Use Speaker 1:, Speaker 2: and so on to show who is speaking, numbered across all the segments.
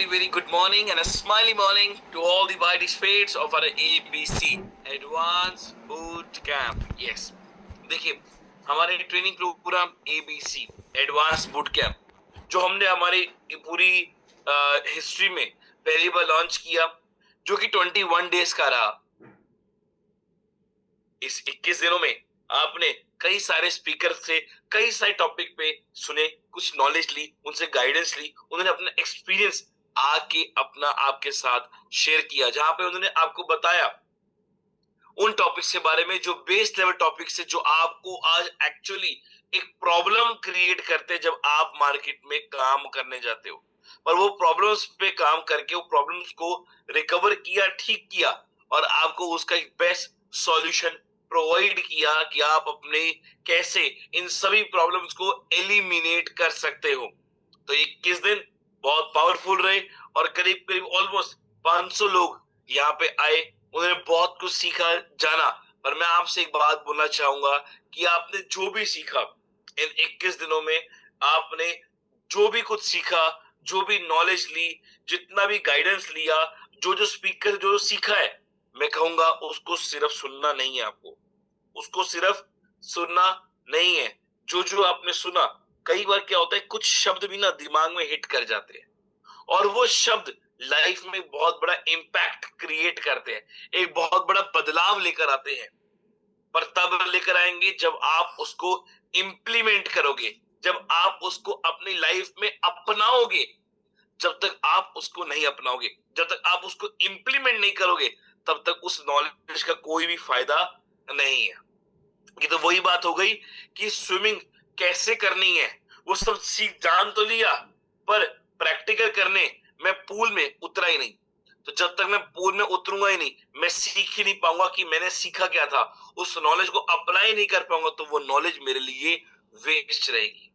Speaker 1: very good morning and a smiley morning to all the participants of our ABC Advanced Boot Camp. Yes, देखिए हमारे training program ABC advance boot camp जो हमने हमारी पूरी history में पहली बार launch किया, जो कि 21 डेज का रहा। इस 21 दिनों में आपने कई सारे स्पीकर से कई सारे टॉपिक पे सुने, कुछ नॉलेज ली, उनसे गाइडेंस ली, उन्होंने अपना एक्सपीरियंस आके अपना आपके साथ शेयर किया, जहां पे उन्होंने आपको बताया उन टॉपिक्स के बारे में जो बेस लेवल टॉपिक्स है, जो आपको आज एक्चुअली एक प्रॉब्लम क्रिएट करते हैं जब आप मार्केट में काम करने जाते हो। पर वो प्रॉब्लम्स पे काम करके वो प्रॉब्लम्स को रिकवर किया, ठीक किया और आपको उसका एक बेस्ट सॉल्यूशन प्रोवाइड किया कि आप अपने कैसे इन सभी प्रॉब्लम्स को एलिमिनेट कर सकते हो। तो 21 दिन बहुत पावरफुल रहे और करीब करीब ऑलमोस्ट 500 लोग यहाँ पे आए, उन्होंने बहुत कुछ सीखा, जाना। पर मैं आपसे एक बात बोलना चाहूंगा कि आपने जो भी सीखा इन 21 दिनों में, आपने जो भी कुछ सीखा, जो भी नॉलेज ली, जितना भी गाइडेंस लिया, जो जो स्पीकर जो सीखा है, मैं कहूंगा उसको सिर्फ सुनना नहीं है आपको, उसको सिर्फ सुनना नहीं है। जो जो आपने सुना, कई बार क्या होता है कुछ शब्द भी ना दिमाग में हिट कर जाते हैं और वो शब्द लाइफ में बहुत बड़ा इम्पैक्ट क्रिएट करते हैं, एक बहुत बड़ा बदलाव लेकर आते हैं। पर तब लेकर आएंगे जब आप उसको इम्प्लीमेंट करोगे, जब आप उसको अपनी लाइफ में अपनाओगे। जब तक आप उसको नहीं अपनाओगे, जब तक आप उसको इम्प्लीमेंट नहीं करोगे, तब तक उस नॉलेज का कोई भी फायदा नहीं है। ये तो वही बात हो गई कि स्विमिंग कैसे करनी है, वो सब सीख जान तो लिया, पर प्रैक्टिकल करने मैं पूल में उतरा ही नहीं। तो जब तक मैं पूल में उतरूंगा ही नहीं, मैं सीख ही नहीं पाऊंगा कि मैंने सीखा क्या था, उस नॉलेज को अप्लाई नहीं कर पाऊंगा, तो वो नॉलेज मेरे लिए वेस्ट रहेगी।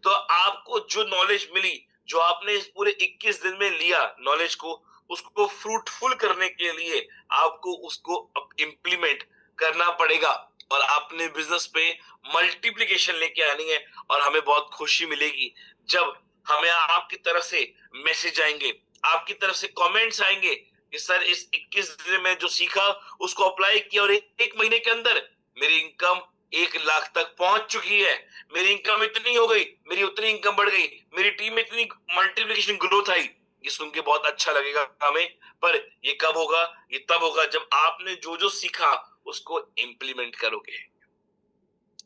Speaker 1: तो आपको जो नॉलेज मिली, जो आपने इस पूरे 21 दिन में लिया नॉलेज को, उसको फ्रूटफुल करने के लिए आपको उसको इम्प्लीमेंट करना पड़ेगा और अपने बिजनेस पे मल्टीप्लिकेशन लेके आनी है। और हमें बहुत खुशी मिलेगी जब हमें आपकी तरफ से मैसेज आएंगे, आपकी तरफ से कमेंट्स आएंगे कि सर इस 21 दिन में जो सीखा उसको अप्लाई किया और एक महीने के अंदर मेरी इनकम 1 लाख तक पहुंच चुकी है, मेरी इनकम इतनी हो गई, मेरी उतनी इनकम बढ़ गई, मेरी टीम में इतनी मल्टीप्लिकेशन ग्रोथ आई। ये सुन के बहुत अच्छा लगेगा हमें। पर ये कब होगा? ये तब होगा जब आपने जो जो सीखा उसको इम्प्लीमेंट करोगे।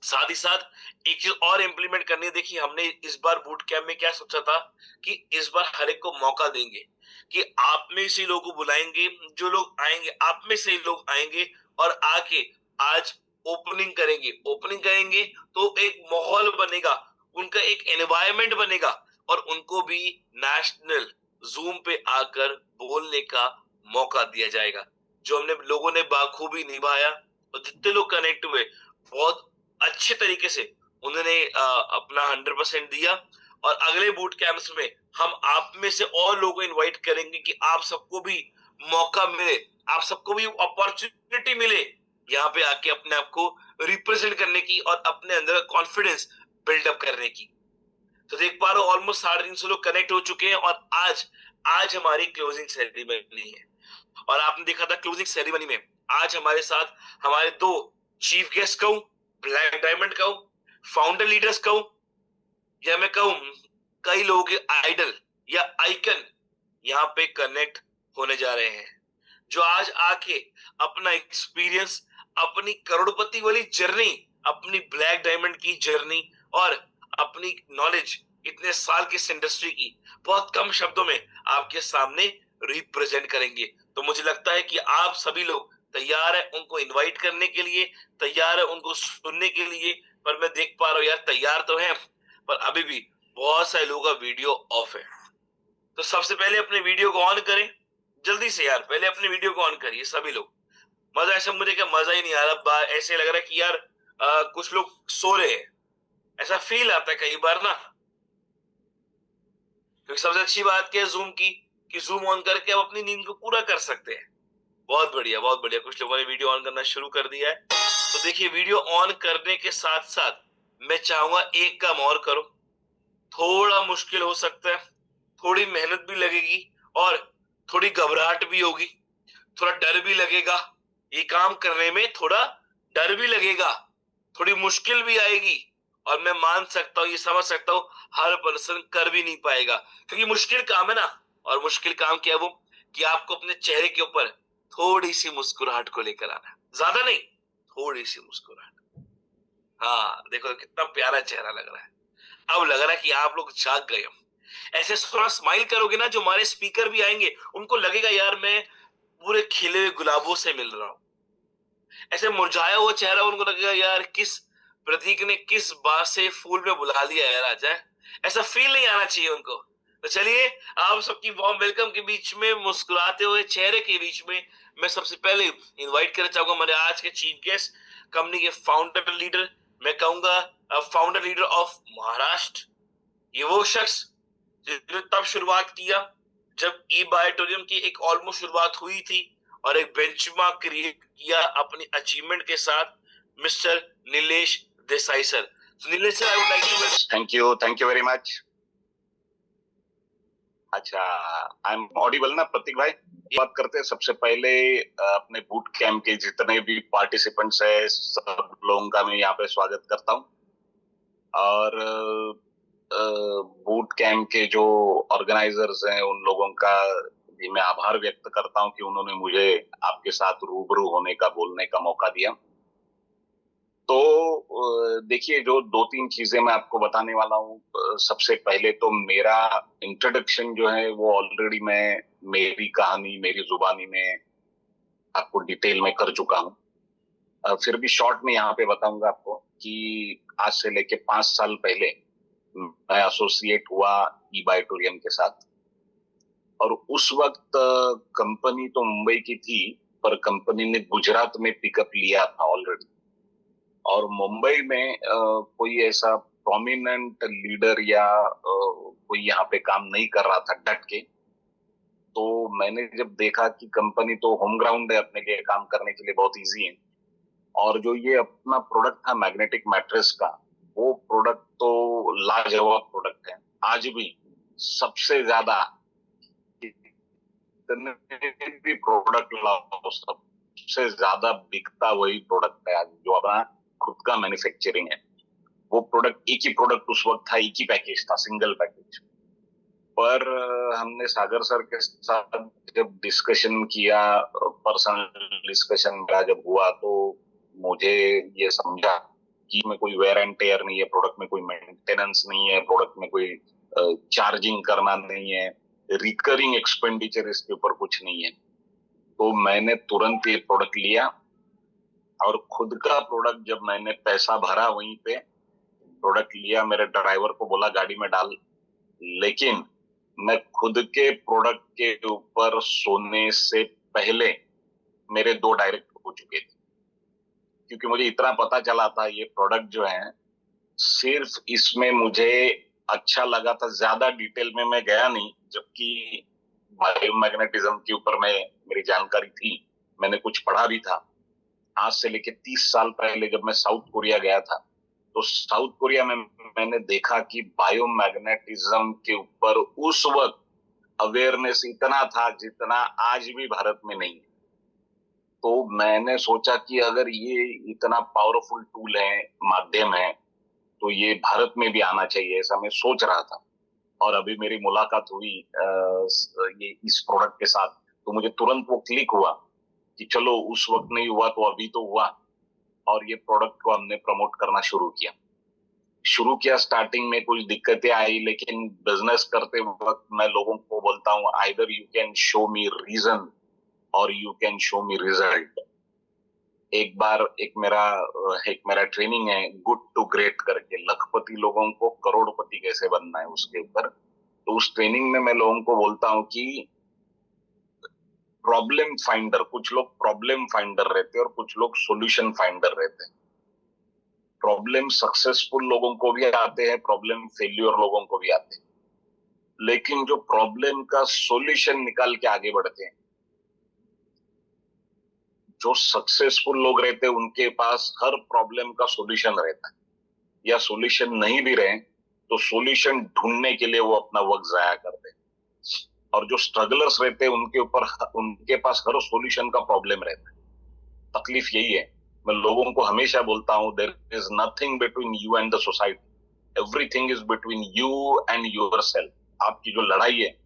Speaker 1: साथ ही साथ एक चीज और इम्प्लीमेंट करनी है। देखिए हमने इस बार बूट कैंप में क्या सोचा था कि इस बार हर एक को मौका देंगे कि आप में से लोगों को बुलाएंगे, जो लोग आएंगे आप में से लोग आएंगे और आके आज ओपनिंग करेंगे तो एक माहौल बनेगा, उनका एक एनवायरनमेंट बनेगा और उनको भी नेशनल जूम पे आकर बोलने का मौका दिया जाएगा, जो हमने लोगों ने बाखूबी निभाया और जितने लोग कनेक्ट हुए बहुत अच्छे तरीके से उन्होंने अपना 100% दिया। और अगले बूट कैंप्स में हम आप में से और लोगों को इनवाइट करेंगे कि आप सबको भी मौका मिले, आप सबको भी अपॉर्चुनिटी मिले यहाँ पे आके अपने आप को रिप्रेजेंट करने की और अपने अंदर कॉन्फिडेंस बिल्डअप करने की। तो देख पा रहे हो ऑलमोस्ट 350 लोग कनेक्ट हो चुके हैं और आज आज हमारी क्लोजिंग सेरेमनी है। और आपने देखा था क्लोजिंग सेरेमनी में आज हमारे साथ हमारे 2 चीफ गेस्ट कहूं, ब्लैक डायमंड कहूं, फाउंडर लीडर्स कहूं, या मैं कहूं कई लोगों के आइडल या आइकन यहाँ पे कनेक्ट होने जा रहे हैं, जो आज आके अपना एक्सपीरियंस, अपनी करोड़पति वाली जर्नी, अपनी ब्लैक डायमंड की जर्नी और अपनी नॉलेज इतने साल की इस इंडस्ट्री की बहुत कम शब्दों में आपके सामने रिप्रेजेंट करेंगे। तो मुझे लगता है कि आप सभी लोग तैयार है उनको इनवाइट करने के लिए, तैयार है उनको सुनने के लिए। पर मैं देख पा रहा हूँ यार तैयार तो है, पर अभी भी बहुत सारे लोगों का वीडियो ऑफ है। तो सबसे पहले अपने वीडियो को ऑन करें, जल्दी से यार पहले अपने वीडियो को ऑन करिए सभी लोग। मजा ऐसा मुझे क्या मजा ही नहीं आ रहा, ऐसे लग रहा है कि यार कुछ लोग सो रहे हैं, ऐसा फील आता है कई बार ना। क्योंकि सबसे अच्छी बात क्या है जूम की, कि जूम ऑन करके आप अपनी नींद को पूरा कर सकते हैं। बहुत बढ़िया बहुत बढ़िया, कुछ लोगों ने वीडियो ऑन करना शुरू कर दिया है। तो देखिए वीडियो ऑन करने के साथ साथ मैं चाहूंगा एक काम और करो, थोड़ा मुश्किल हो सकता है, थोड़ी मेहनत भी लगेगी, और थोड़ी घबराहट भी होगी, थोड़ा डर भी लगेगा, ये काम करने में थोड़ा डर भी लगेगा, थोड़ी मुश्किल भी आएगी। और मैं मान सकता हूँ, ये समझ सकता हूँ, हर पर्सन कर भी नहीं पाएगा क्योंकि मुश्किल काम है ना। और मुश्किल काम क्या है वो, कि आपको अपने चेहरे के ऊपर थोड़ी सी मुस्कुराहट को लेकर आना है, ज्यादा नहीं, थोड़ी सी मुस्कुराहट। हाँ देखो कितना प्यारा चेहरा लग रहा है, अब लग रहा है कि आप लोग जाग गए हो। ऐसे थोड़ा स्माइल करोगे ना, जो हमारे स्पीकर भी आएंगे उनको लगेगा यार मैं पूरे खिले हुए गुलाबों से मिल रहा हूँ। ऐसे मुरझाया हुआ चेहरा उनको लगेगा यार किस प्रतीक ने किस बात से फूल में बुला लिया यार आज है। ऐसा फील नहीं आना चाहिए उनको। तो चलिए, आप सबकी वार्म वेलकम के बीच में, मुस्कुराते हुए चेहरे के बीच में, मैं सबसे पहले इनवाइट करना चाहूंगा हमारे आज के चीफ गेस्ट, कंपनी के फाउंडर लीडर, मैं कहूंगा फाउंडर लीडर ऑफ महाराष्ट्र। ये वो शख्स जिसने तब शुरुआत किया जब ई बायोटोरियम की एक ऑलमोस्ट शुरुआत हुई थी, और एक बेंचमार्क क्रिएट किया अपनी अचीवमेंट के साथ, mister Nilesh Desai sir. Nilesh sir, I would like to
Speaker 2: thank you very much. अच्छा, आई एम ऑडिबल ना प्रतीक भाई? बात करते हैं सबसे पहले अपने बूट कैंप के जितने भी पार्टिसिपेंट्स है सब लोगों का मैं यहाँ पे स्वागत करता हूँ। और बूट कैंप के जो ऑर्गेनाइजर्स हैं उन लोगों का भी मैं आभार व्यक्त करता हूँ कि उन्होंने मुझे आपके साथ रूबरू होने का, बोलने का मौका दिया। तो देखिए, जो दो तीन चीजें मैं आपको बताने वाला हूँ। सबसे पहले तो मेरा इंट्रोडक्शन जो है वो ऑलरेडी मैं मेरी कहानी मेरी जुबानी में आपको डिटेल में कर चुका हूँ। फिर भी शॉर्ट में यहाँ पे बताऊंगा आपको कि आज से लेके 5 साल पहले मैं एसोसिएट हुआ ई बायोटोरियम के साथ। और उस वक्त कंपनी तो मुंबई की थी, पर कंपनी ने गुजरात में पिकअप लिया था ऑलरेडी। और मुंबई में कोई ऐसा प्रोमिनेंट लीडर या कोई यहाँ पे काम नहीं कर रहा था डट के। तो मैंने जब देखा कि कंपनी तो होम ग्राउंड है, अपने लिए काम करने के लिए बहुत इजी है, और जो ये अपना प्रोडक्ट था मैग्नेटिक मैट्रेस का, वो प्रोडक्ट तो लाजवाब प्रोडक्ट है। आज भी सबसे ज्यादा भी प्रोडक्ट लाओ, सबसे ज्यादा बिकता वही प्रोडक्ट है आज, जो अपना खुद का मैन्युफैक्चरिंग है। वो प्रोडक्ट, एक ही प्रोडक्ट उस वक्त था, एक ही पैकेज था, सिंगल पैकेज। पर हमने सागर सर के साथ जब डिस्कशन किया, पर्सनल डिस्कशन मेरा जब हुआ, तो मुझे ये समझा कि में कोई वेयर एंड टेयर नहीं है, प्रोडक्ट में कोई मेंटेनेंस नहीं है, प्रोडक्ट में कोई चार्जिंग करना नहीं है, रिकरिंग एक्सपेंडिचर इसके ऊपर कुछ नहीं है। तो मैंने तुरंत ये प्रोडक्ट लिया, और खुद का प्रोडक्ट जब मैंने पैसा भरा वहीं पे प्रोडक्ट लिया, मेरे ड्राइवर को बोला गाड़ी में डाल। लेकिन मैं खुद के प्रोडक्ट के ऊपर सोने से पहले मेरे 2 डायरेक्ट हो चुके थे, क्योंकि मुझे इतना पता चला था ये प्रोडक्ट जो है, सिर्फ इसमें मुझे अच्छा लगा था, ज्यादा डिटेल में मैं गया नहीं, जबकि बायोमैग्नेटिज्म के ऊपर मेरी जानकारी थी, मैंने कुछ पढ़ा भी था। आज से लेके 30 साल पहले जब मैं साउथ कोरिया गया था, तो साउथ कोरिया में मैंने देखा कि बायोमैग्नेटिज्म के ऊपर उस वक्त अवेयरनेस इतना था जितना आज भी भारत में नहीं है। तो मैंने सोचा कि अगर ये इतना पावरफुल टूल है, माध्यम है, तो ये भारत में भी आना चाहिए, ऐसा मैं सोच रहा था। और अभी मेरी मुलाकात हुई ये इस प्रोडक्ट के साथ, तो मुझे तुरंत वो क्लिक हुआ कि चलो, उस वक्त नहीं हुआ तो अभी तो हुआ। और ये प्रोडक्ट को हमने प्रमोट करना शुरू किया। स्टार्टिंग में कुछ दिक्कतें आई, लेकिन बिजनेस करते वक्त मैं लोगों को बोलता हूँ, either you can show me reason or you can show me result. एक बार एक मेरा ट्रेनिंग है गुड टू ग्रेट करके, लखपति लोगों को करोड़पति कैसे बनना है उसके ऊपर। तो उस ट्रेनिंग में मैं लोगों को बोलता हूँ कि प्रॉब्लम फाइंडर, कुछ लोग प्रॉब्लम फाइंडर रहते हैं और कुछ लोग सॉल्यूशन फाइंडर रहते हैं। प्रॉब्लम सक्सेसफुल लोगों को भी आते हैं, प्रॉब्लम फेल्यूर लोगों को भी आते हैं, लेकिन जो प्रॉब्लम का सॉल्यूशन निकाल के आगे बढ़ते हैं, जो सक्सेसफुल लोग रहते हैं, उनके पास हर प्रॉब्लम का सॉल्यूशन रहता है, या सॉल्यूशन नहीं भी रहे तो सॉल्यूशन ढूंढने के लिए वो अपना वक्त जाया करते हैं। और जो स्ट्रगलर्स रहते हैं उनके पास हर सॉल्यूशन का प्रॉब्लम रहता है। तकलीफ यही है। मैं लोगों को हमेशा बोलता हूँ, there is nothing between you and the society, everything is between you and yourself. आपकी जो लड़ाई है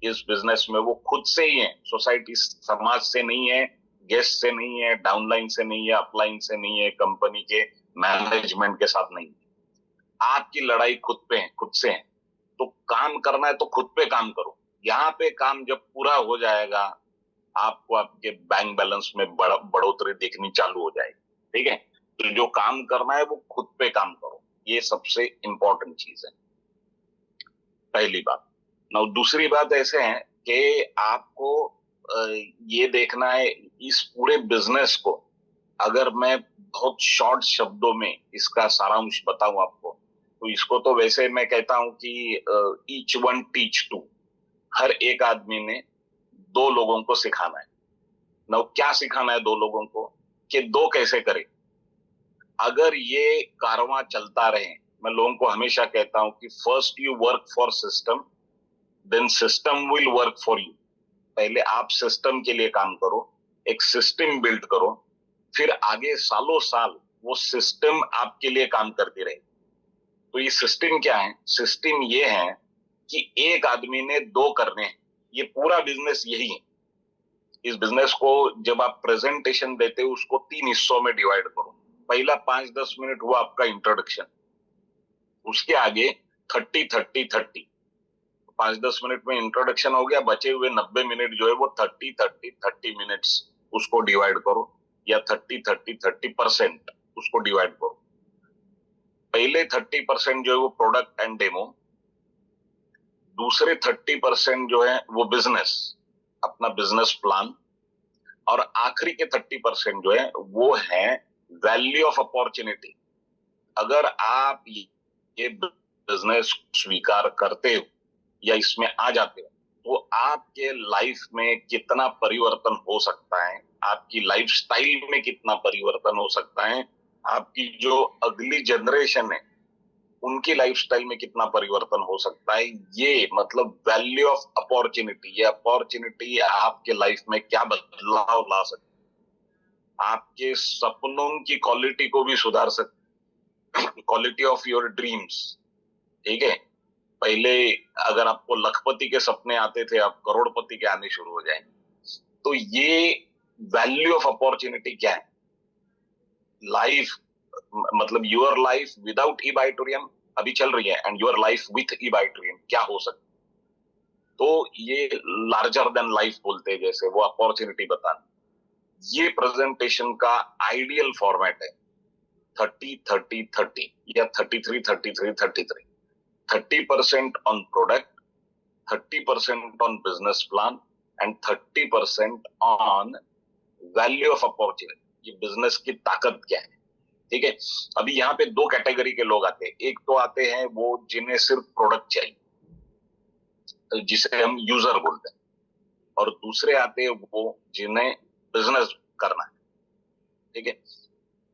Speaker 2: इस बिजनेस में वो खुद से ही है, सोसाइटी समाज से नहीं है, गेस्ट से नहीं है, डाउनलाइन से नहीं है, अपलाइन से नहीं है, कंपनी के मैनेजमेंट के साथ नहीं है। आपकी लड़ाई खुद पे है, खुद से है। तो काम करना है तो खुद पे काम करो। यहाँ पे काम जब पूरा हो जाएगा आपको आपके बैंक बैलेंस में बढ़ोतरी दिखनी चालू हो जाएगी। ठीक है, तो जो काम करना है वो खुद पे काम करो, ये सबसे इंपॉर्टेंट चीज है, पहली बात। ना दूसरी बात ऐसे है कि आपको ये देखना है इस पूरे बिजनेस को, अगर मैं बहुत शॉर्ट शब्दों में इसका सारांश बताऊं आपको, तो इसको तो वैसे मैं कहता हूं कि ईच वन टीच टू। हर एक आदमी ने दो लोगों को सिखाना है। ना क्या सिखाना है दो लोगों को, कि दो कैसे करें। अगर ये कारवां चलता रहे, मैं लोगों को हमेशा कहता हूं कि first you work for system, then system will work for you. पहले आप सिस्टम के लिए काम करो, एक सिस्टम बिल्ड करो, फिर आगे सालों साल वो सिस्टम आपके लिए काम करती रहे। तो ये सिस्टम क्या है? सिस्टम ये है कि एक आदमी ने दो करने हैं। ये पूरा बिजनेस यही है। इस बिजनेस को जब आप प्रेजेंटेशन देते हो उसको 3 हिस्सों में डिवाइड करो। पहला 5-10 मिनट हुआ आपका इंट्रोडक्शन, उसके आगे 30-30-30, 5-10 मिनट में इंट्रोडक्शन हो गया, बचे हुए 90 मिनट जो है वो 30-30-30 मिनट्स उसको डिवाइड करो, या 30-30-30% उसको डिवाइड करो। पहले 30% जो है वो प्रोडक्ट एंड डेमो, दूसरे 30% जो है वो बिजनेस, अपना बिजनेस प्लान, और आखिरी के 30% जो है वो है वैल्यू ऑफ अपॉर्चुनिटी। अगर आप ये बिजनेस स्वीकार करते हो या इसमें आ जाते हो, तो आपके लाइफ में कितना परिवर्तन हो सकता है, आपकी लाइफ स्टाइल में कितना परिवर्तन हो सकता है, आपकी जो अगली जनरेशन है उनकी लाइफस्टाइल में कितना परिवर्तन हो सकता है। ये मतलब वैल्यू ऑफ अपॉर्चुनिटी, ये अपॉर्चुनिटी आपके लाइफ में क्या बदलाव ला सकती है, आपके सपनों की क्वालिटी को भी सुधार सकती, क्वालिटी ऑफ योर ड्रीम्स। ठीक है, पहले अगर आपको लखपति के सपने आते थे, आप करोड़पति के आने शुरू हो जाएंगे। तो ये वैल्यू ऑफ अपॉर्चुनिटी क्या है? लाइफ मतलब योर लाइफ विदाउट ईबाइटोरियम अभी चल रही है, एंड योर लाइफ विथ ईबाइटोरियम क्या हो सकती है। तो ये लार्जर देन लाइफ बोलते हैं, जैसे वो अपॉर्चुनिटी बताना। ये प्रेजेंटेशन का आइडियल फॉर्मेट है 30-30-30 या 33-33-33। 30% on product, 30% on business plan, and 30% on value of opportunity. ये बिजनेस की ताकत क्या है। ठीक है, अभी यहाँ पे दो कैटेगरी के लोग आते हैं। एक तो आते हैं वो जिन्हें सिर्फ प्रोडक्ट चाहिए, जिसे हम यूजर बोलते हैं, और दूसरे आते हैं वो जिन्हें बिजनेस करना है। ठीक है,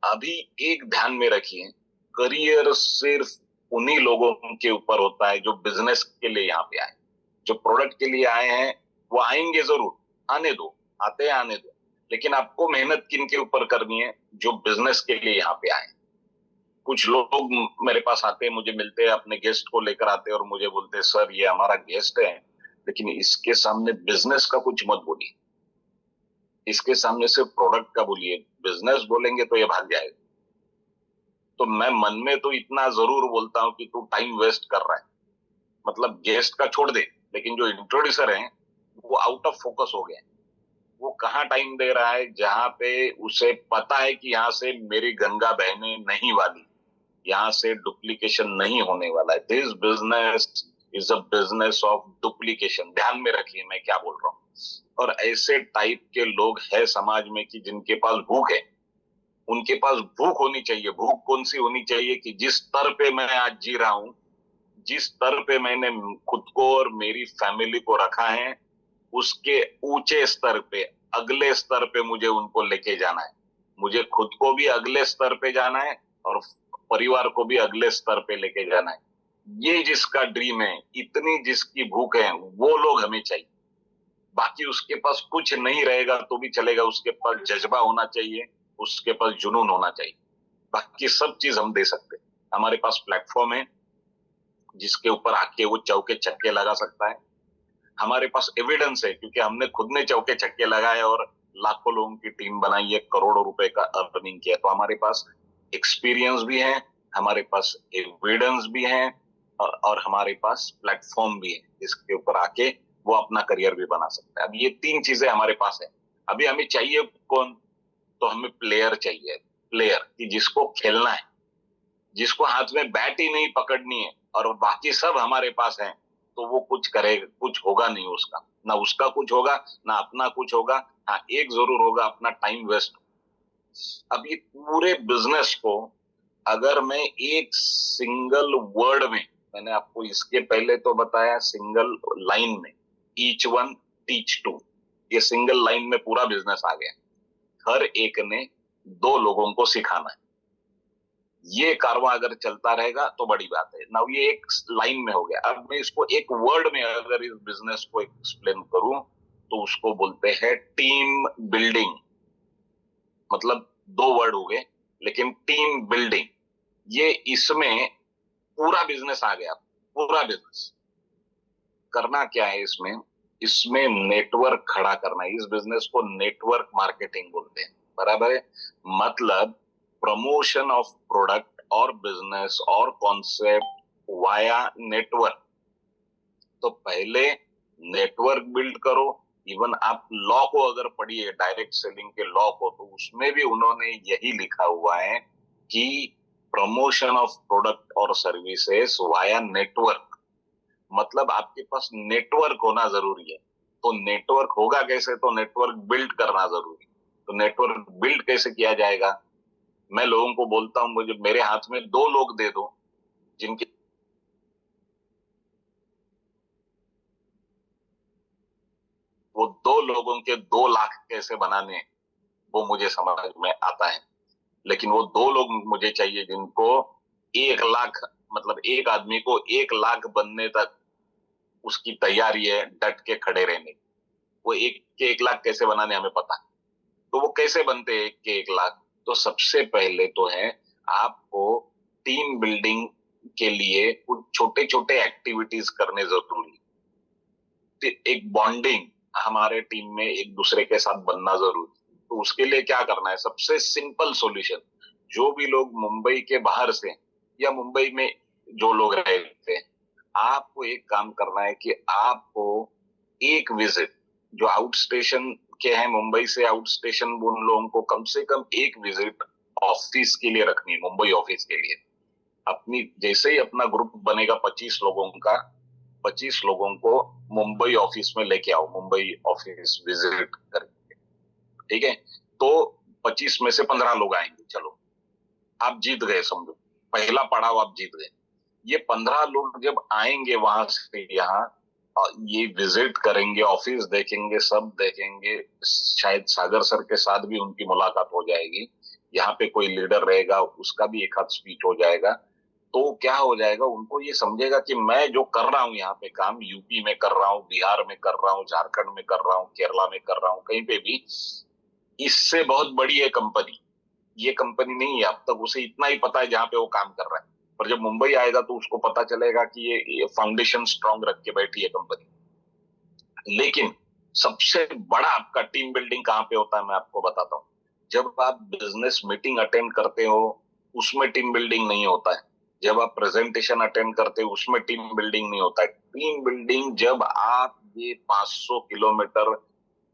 Speaker 2: अभी एक ध्यान में रखिए, करियर सिर्फ उन्हीं लोगों के ऊपर होता है जो बिजनेस के लिए यहाँ पे आए। जो प्रोडक्ट के लिए आए हैं वो आएंगे जरूर, आने दो, आते हैं आने दो, लेकिन आपको मेहनत किन के ऊपर करनी है? जो बिजनेस के लिए यहाँ पे आए। कुछ लोग मेरे पास आते हैं, मुझे मिलते हैं, अपने गेस्ट को लेकर आते हैं और मुझे बोलते हैं, सर ये हमारा गेस्ट है, लेकिन इसके सामने बिजनेस का कुछ मत बोलिए, इसके सामने सिर्फ प्रोडक्ट का बोलिए, बिजनेस बोलेंगे तो ये भाग जाएगा। तो मैं मन में तो इतना जरूर बोलता हूं कि तू टाइम वेस्ट कर रहा है, मतलब गेस्ट का छोड़ दे, लेकिन जो इंट्रोड्यूसर है वो आउट ऑफ फोकस हो गए। वो कहाँ टाइम दे रहा है जहां पे उसे पता है कि यहाँ से मेरी गंगा बहने नहीं वाली, यहाँ से डुप्लीकेशन नहीं होने वाला है। This business is a business of duplication. ध्यान में रखिए मैं क्या बोल रहा हूँ। और ऐसे टाइप के लोग हैं समाज में कि जिनके पास भूख है, उनके पास भूख होनी चाहिए। भूख कौन सी होनी चाहिए? कि जिस स्तर पे मैं आज जी रहा हूं, जिस स्तर पे मैंने खुद को और मेरी फैमिली को रखा है, उसके ऊंचे स्तर पे, अगले स्तर पे मुझे उनको लेके जाना है। मुझे खुद को भी अगले स्तर पे जाना है और परिवार को भी अगले स्तर पे लेके जाना है। ये जिसका ड्रीम है, इतनी जिसकी भूख है, वो लोग हमें चाहिए। बाकी उसके पास कुछ नहीं रहेगा तो भी चलेगा, उसके पास जज्बा होना चाहिए, उसके पास जुनून होना चाहिए। बाकी सब चीज हम दे सकते हैं। हमारे पास प्लेटफॉर्म है जिसके ऊपर आके वो चौके छक्के लगा सकता है। हमारे पास एविडेंस है क्योंकि हमने खुद ने चौके छक्के लगाए और लाखों लोगों की टीम बनाई है, करोड़ों रुपए का अर्निंग किया। तो हमारे पास एक्सपीरियंस भी है, हमारे पास एविडेंस भी है, और हमारे पास प्लेटफॉर्म भी है जिसके ऊपर आके वो अपना करियर भी बना सकता है। अब ये तीन चीजें हमारे पास है। अभी हमें चाहिए कौन? तो हमें प्लेयर चाहिए, प्लेयर कि जिसको खेलना है, जिसको हाथ में बैट ही नहीं पकड़नी है और बाकी सब हमारे पास है, तो वो कुछ करेगा, कुछ होगा नहीं उसका, ना उसका कुछ होगा ना अपना कुछ होगा। हाँ, एक जरूर होगा, अपना टाइम वेस्ट। अब ये पूरे बिजनेस को अगर मैं एक सिंगल वर्ड में, मैंने आपको इसके पहले तो बताया सिंगल लाइन में, ईच वन टीच टू, ये सिंगल लाइन में पूरा बिजनेस आ गया। हर एक ने दो लोगों को सिखाना है। ये कारवां अगर चलता रहेगा तो बड़ी बात है ना। ये एक लाइन में हो गया। अब मैं इसको एक वर्ड में अगर इस बिजनेस को एक्सप्लेन करूं तो उसको बोलते हैं टीम बिल्डिंग। मतलब दो वर्ड हो गए, लेकिन टीम बिल्डिंग, ये इसमें पूरा बिजनेस आ गया। पूरा बिजनेस करना क्या है इसमें? इसमें नेटवर्क खड़ा करना है। इस बिजनेस को नेटवर्क मार्केटिंग बोलते हैं, बराबर है? मतलब प्रमोशन ऑफ प्रोडक्ट और बिजनेस और कॉन्सेप्ट वाया नेटवर्क। तो पहले नेटवर्क बिल्ड करो। इवन आप लॉ को अगर पढ़िए, डायरेक्ट सेलिंग के लॉ को, तो उसमें भी उन्होंने यही लिखा हुआ है कि प्रमोशन ऑफ प्रोडक्ट और सर्विसेज वाया नेटवर्क। मतलब आपके पास नेटवर्क होना जरूरी है। तो नेटवर्क होगा कैसे? तो नेटवर्क बिल्ड करना जरूरी है। तो नेटवर्क बिल्ड कैसे किया जाएगा? मैं लोगों को बोलता हूं, मुझे मेरे हाथ में दो लोग दे दो जिनके, वो दो लोगों के 2 लाख कैसे बनाने, वो मुझे समझ में आता है। लेकिन वो दो लोग मुझे चाहिए जिनको 1 लाख, मतलब एक आदमी को 1 लाख बनने तक उसकी तैयारी है, डट के खड़े रहने की। वो एक के 1 लाख कैसे बनाने हमें पता है। तो वो कैसे बनते हैं एक के 1 लाख? तो सबसे पहले तो है आपको टीम बिल्डिंग के लिए कुछ छोटे छोटे एक्टिविटीज करने जरूरी है। एक बॉन्डिंग हमारे टीम में एक दूसरे के साथ बनना जरूरी है। तो उसके लिए क्या करना है? सबसे सिंपल सॉल्यूशन, जो भी लोग मुंबई के बाहर से या मुंबई में जो लोग रहते हैं, आपको एक काम करना है कि आपको एक विजिट, जो आउट स्टेशन के हैं मुंबई से, आउट स्टेशन उन लोगों को कम से कम एक विजिट ऑफिस के लिए रखनी है, मुंबई ऑफिस के लिए। अपनी जैसे ही अपना ग्रुप बनेगा 25 लोगों का, 25 लोगों को मुंबई ऑफिस में लेके आओ, मुंबई ऑफिस विजिट करके। ठीक है? तो 25 में से 15 लोग आएंगे, चलो आप जीत गए, समझो पहला पड़ाव आप जीत गए। ये 15 लोग जब आएंगे वहां से यहाँ, ये विजिट करेंगे, ऑफिस देखेंगे, सब देखेंगे, शायद सागर सर के साथ भी उनकी मुलाकात हो जाएगी, यहाँ पे कोई लीडर रहेगा उसका भी एक हाथ स्पीच हो जाएगा। तो क्या हो जाएगा, उनको ये समझेगा कि मैं जो कर रहा हूँ यहाँ पे काम, यूपी में कर रहा हूँ, बिहार में कर रहा हूँ, झारखंड में कर रहा हूँ, केरला में कर रहा हूँ, कहीं पे भी, इससे बहुत बड़ी है कंपनी। ये कंपनी नहीं है, अब तक उसे इतना ही पता है जहां पे वो काम कर रहा है। पर जब मुंबई आएगा तो उसको पता चलेगा कि ये फाउंडेशन स्ट्रांग रख के बैठी है कंपनी। लेकिन सबसे बड़ा आपका टीम बिल्डिंग कहाँ पे होता है, मैं आपको बताता हूँ। जब आप बिजनेस मीटिंग अटेंड करते हो उसमें टीम बिल्डिंग नहीं होता है। जब आप प्रेजेंटेशन अटेंड करते हो उसमें टीम बिल्डिंग नहीं होता है। टीम बिल्डिंग जब आप ये 500 किलोमीटर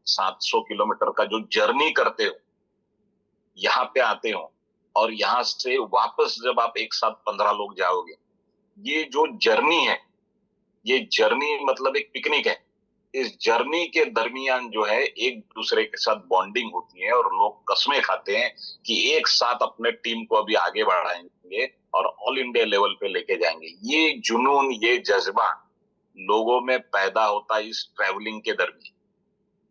Speaker 2: 700 किलोमीटर का जो जर्नी करते हो, यहाँ पे आते हो, और यहाँ से वापस जब आप एक साथ 15 लोग जाओगे, ये जो जर्नी है, ये जर्नी मतलब एक पिकनिक है। इस जर्नी के दरमियान जो है एक दूसरे के साथ बॉन्डिंग होती है और लोग कसमें खाते हैं कि एक साथ अपने टीम को अभी आगे बढ़ाएंगे और ऑल इंडिया लेवल पे लेके जाएंगे। ये जुनून, ये जज्बा लोगों में पैदा होता है इस ट्रैवलिंग के दरमियान।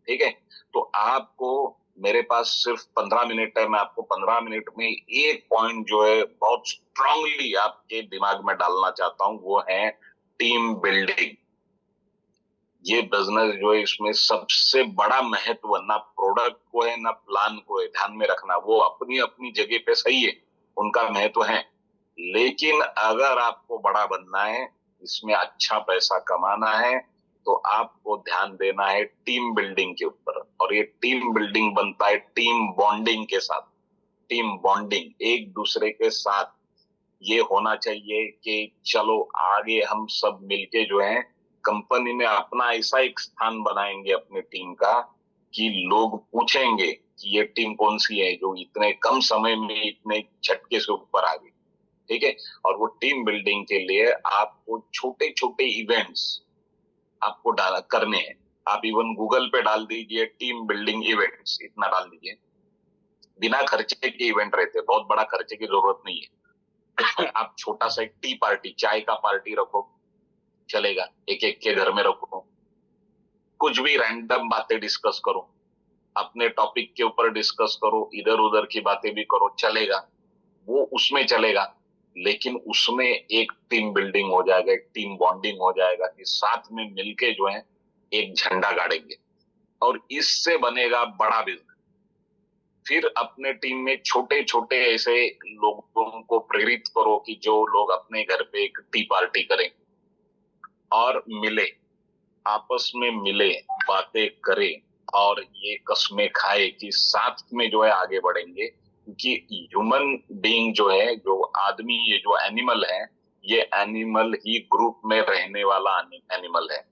Speaker 2: ठीक है? तो आपको, मेरे पास सिर्फ 15 मिनट है, मैं आपको 15 मिनट में एक पॉइंट जो है बहुत स्ट्रांगली आपके दिमाग में डालना चाहता हूं, वो है टीम बिल्डिंग। ये बिजनेस जो है इसमें सबसे बड़ा महत्व ना प्रोडक्ट को है ना प्लान को है, ध्यान में रखना। वो अपनी अपनी जगह पे सही है, उनका महत्व है, लेकिन अगर आपको बड़ा बनना है, इसमें अच्छा पैसा कमाना है, तो आपको ध्यान देना है टीम बिल्डिंग के ऊपर। और ये टीम बिल्डिंग बनता है टीम बॉन्डिंग के साथ। टीम बॉन्डिंग एक दूसरे के साथ ये होना चाहिए कि चलो आगे हम सब मिलके जो है कंपनी में अपना ऐसा एक स्थान बनाएंगे अपनी टीम का कि लोग पूछेंगे कि ये टीम कौन सी है जो इतने कम समय में इतने झटके से ऊपर आ गई। ठीक है। और वो टीम बिल्डिंग के लिए आपको छोटे छोटे इवेंट्स आपको करने हैं। आप इवन गूगल पे डाल दीजिए टीम बिल्डिंग इवेंट्स, इतना डाल दीजिए। बिना खर्चे के इवेंट रहते हैं, बहुत बड़ा खर्चे की जरूरत नहीं है। आप छोटा सा एक टी पार्टी, चाय का पार्टी रखो, चलेगा। एक एक के घर में रखो, कुछ भी रैंडम बातें डिस्कस करो, अपने टॉपिक के ऊपर डिस्कस करो, इधर उधर की बातें भी करो, चलेगा। वो उसमें चलेगा, लेकिन उसमें एक टीम बिल्डिंग हो जाएगा, एक टीम बॉन्डिंग हो जाएगा कि साथ में मिलके जो है एक झंडा गाड़ेंगे, और इससे बनेगा बड़ा बिजनेस। फिर अपने टीम में छोटे छोटे ऐसे लोगों को प्रेरित करो कि जो लोग अपने घर पे एक टी पार्टी करें और मिले, आपस में मिले, बातें करें, और ये कस्में खाए कि साथ में जो है आगे बढ़ेंगे। क्योंकि ह्यूमन बीइंग जो है, जो आदमी, ये जो एनिमल है, ये एनिमल ही ग्रुप में रहने वाला एनिमल है।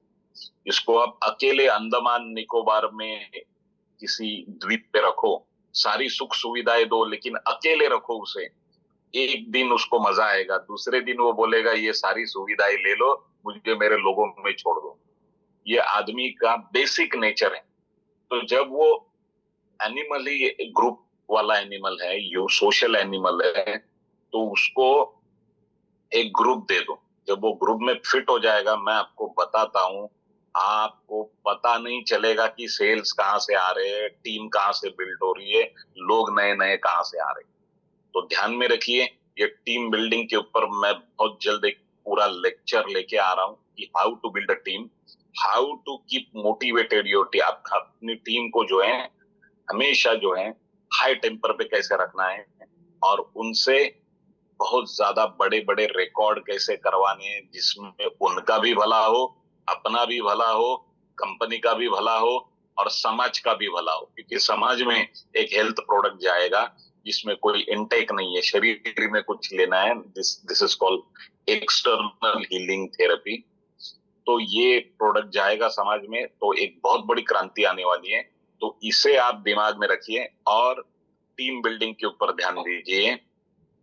Speaker 2: इसको आप अकेले अंडमान निकोबार में किसी द्वीप पे रखो, सारी सुख सुविधाएं दो, लेकिन अकेले रखो उसे, एक दिन उसको मजा आएगा, दूसरे दिन वो बोलेगा ये सारी सुविधाएं ले लो, मुझे मेरे लोगों में छोड़ दो। ये आदमी का बेसिक नेचर है। तो जब वो एनिमल ही ग्रुप वाला एनिमल है, यो सोशल एनिमल है, तो उसको एक ग्रुप दे दो। जब वो ग्रुप में फिट हो जाएगा, मैं आपको बताता हूं, आपको पता नहीं चलेगा कि सेल्स कहां से आ रहे हैं, टीम कहां से बिल्ड हो रही है, लोग नए नए कहां से आ रहे हैं। तो ध्यान में रखिए, ये टीम बिल्डिंग के ऊपर मैं बहुत जल्द एक पूरा लेक्चर लेके आ रहा हूँ कि how to build a team, how to keep motivated your team. आप अपनी टीम को जो है हमेशा जो है हाई टेम्पर पे कैसे रखना है, और उनसे बहुत ज्यादा बड़े बड़े रिकॉर्ड कैसे करवाने हैं जिसमें उनका भी भला हो, अपना भी भला हो, कंपनी का भी भला हो, और समाज का भी भला हो। क्योंकि समाज में एक हेल्थ प्रोडक्ट जाएगा जिसमें कोई इनटेक नहीं है, शरीर में कुछ लेना है, this is called external healing therapy. तो ये प्रोडक्ट जाएगा समाज में, तो एक बहुत बड़ी क्रांति आने वाली है। तो इसे आप दिमाग में रखिए और टीम बिल्डिंग के ऊपर ध्यान दीजिए।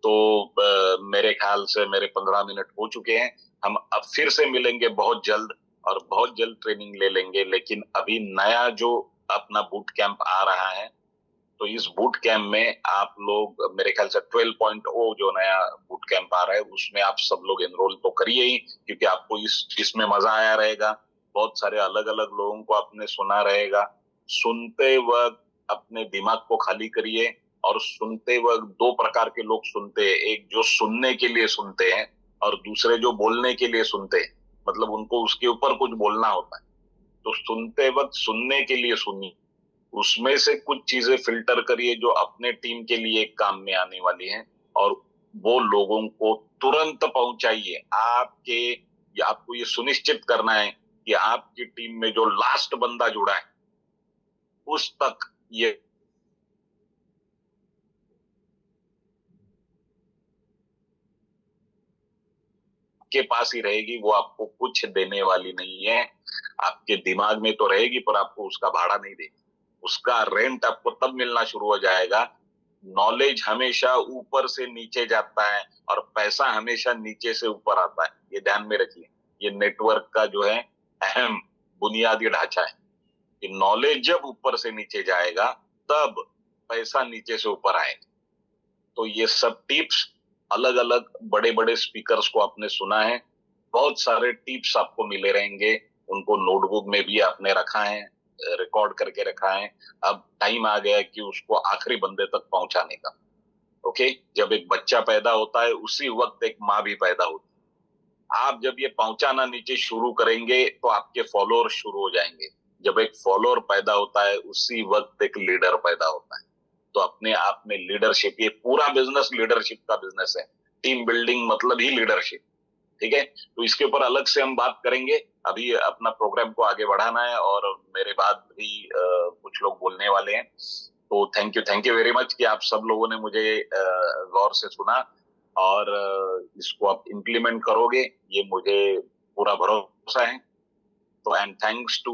Speaker 2: तो मेरे ख्याल से मेरे 15 मिनट हो चुके हैं। हम अब फिर से मिलेंगे बहुत जल्द, और बहुत जल्द ट्रेनिंग ले लेंगे। लेकिन अभी नया जो अपना बूट कैंप आ रहा है, तो इस बूट कैंप में आप लोग, मेरे ख्याल से 12.0 जो नया बूट कैंप आ रहा है, उसमें आप सब लोग एनरोल तो करिए ही, क्योंकि आपको इसमें मजा आया रहेगा। बहुत सारे अलग अलग लोगों को आपने सुना रहेगा। सुनते वक्त अपने दिमाग को खाली करिए। और सुनते वक्त दो प्रकार के लोग सुनते हैं, एक जो सुनने के लिए सुनते हैं, और दूसरे जो बोलने के लिए सुनते हैं, मतलब उनको उसके ऊपर कुछ बोलना होता है। तो सुनते वक्त सुनने के लिए सुनिए, उसमें से कुछ चीजें फिल्टर करिए जो अपने टीम के लिए काम में आने वाली हैं, और वो लोगों को तुरंत पहुंचाइए। या आपको ये सुनिश्चित करना है कि आपकी टीम में जो लास्ट बंदा जुड़ा है उस तक ये के पास ही रहेगी, वो आपको कुछ देने वाली नहीं है। आपके दिमाग में तो रहेगी, पर आपको उसका भाड़ा नहीं देगी। उसका रेंट आपको तब मिलना शुरू हो जाएगा। नॉलेज हमेशा ऊपर से नीचे जाता है, और पैसा हमेशा नीचे से ऊपर आता है। ये ध्यान में रखिए। ये नेटवर्क का जो है अहम बुनियादी ढांचा है कि नॉलेज जब ऊपर से नीचे जाएगा, तब पैसा नीचे से ऊपर आएगा। तो ये सब टिप्स अलग अलग बड़े बड़े स्पीकर्स को आपने सुना है, बहुत सारे टिप्स आपको मिले रहेंगे। उनको नोटबुक में भी आपने रखा है, रिकॉर्ड करके रखा है। अब टाइम आ गया कि उसको आखिरी बंदे तक पहुंचाने का। ओके, जब एक बच्चा पैदा होता है, उसी वक्त एक माँ भी पैदा होती है। आप जब ये पहुंचाना नीचे शुरू करेंगे तो आपके फॉलोअर शुरू हो जाएंगे। जब एक फॉलोअर पैदा होता है उसी वक्त एक लीडर पैदा होता है। तो अपने आप में लीडरशिप, ये पूरा बिजनेस लीडरशिप का बिजनेस है। टीम बिल्डिंग मतलब ही लीडरशिप। ठीक है, तो इसके ऊपर अलग से हम बात करेंगे। अभी अपना प्रोग्राम को आगे बढ़ाना है और मेरे बाद भी कुछ लोग बोलने वाले हैं। तो थैंक यू वेरी मच कि आप सब लोगों ने मुझे गौर से सुना और इसको आप इम्प्लीमेंट करोगे, ये मुझे पूरा भरोसा है। तो एंड थैंक्स टू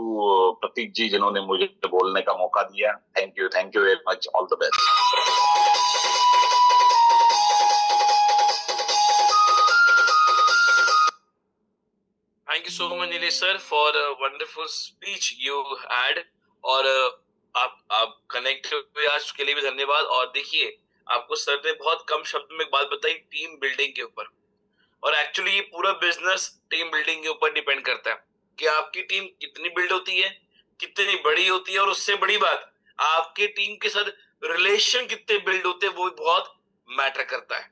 Speaker 2: प्रतीक जी जिन्होंने मुझे बोलने का मौका दिया। Thank you very much, all the best.
Speaker 1: Thank you so much Nilesh sir for wonderful speech you had. और आप कनेक्ट हुए आज के लिए भी धन्यवाद। और देखिए, आपको सर ने बहुत कम शब्द में एक बात बताई टीम बिल्डिंग के ऊपर। और एक्चुअली ये पूरा बिजनेस टीम बिल्डिंग के ऊपर डिपेंड करता है कि आपकी टीम कितनी बिल्ड होती है, कितनी बड़ी होती है, और उससे बड़ी बात, आपके टीम के साथ रिलेशन कितने बिल्ड होते हैं वो भी बहुत मैटर करता है।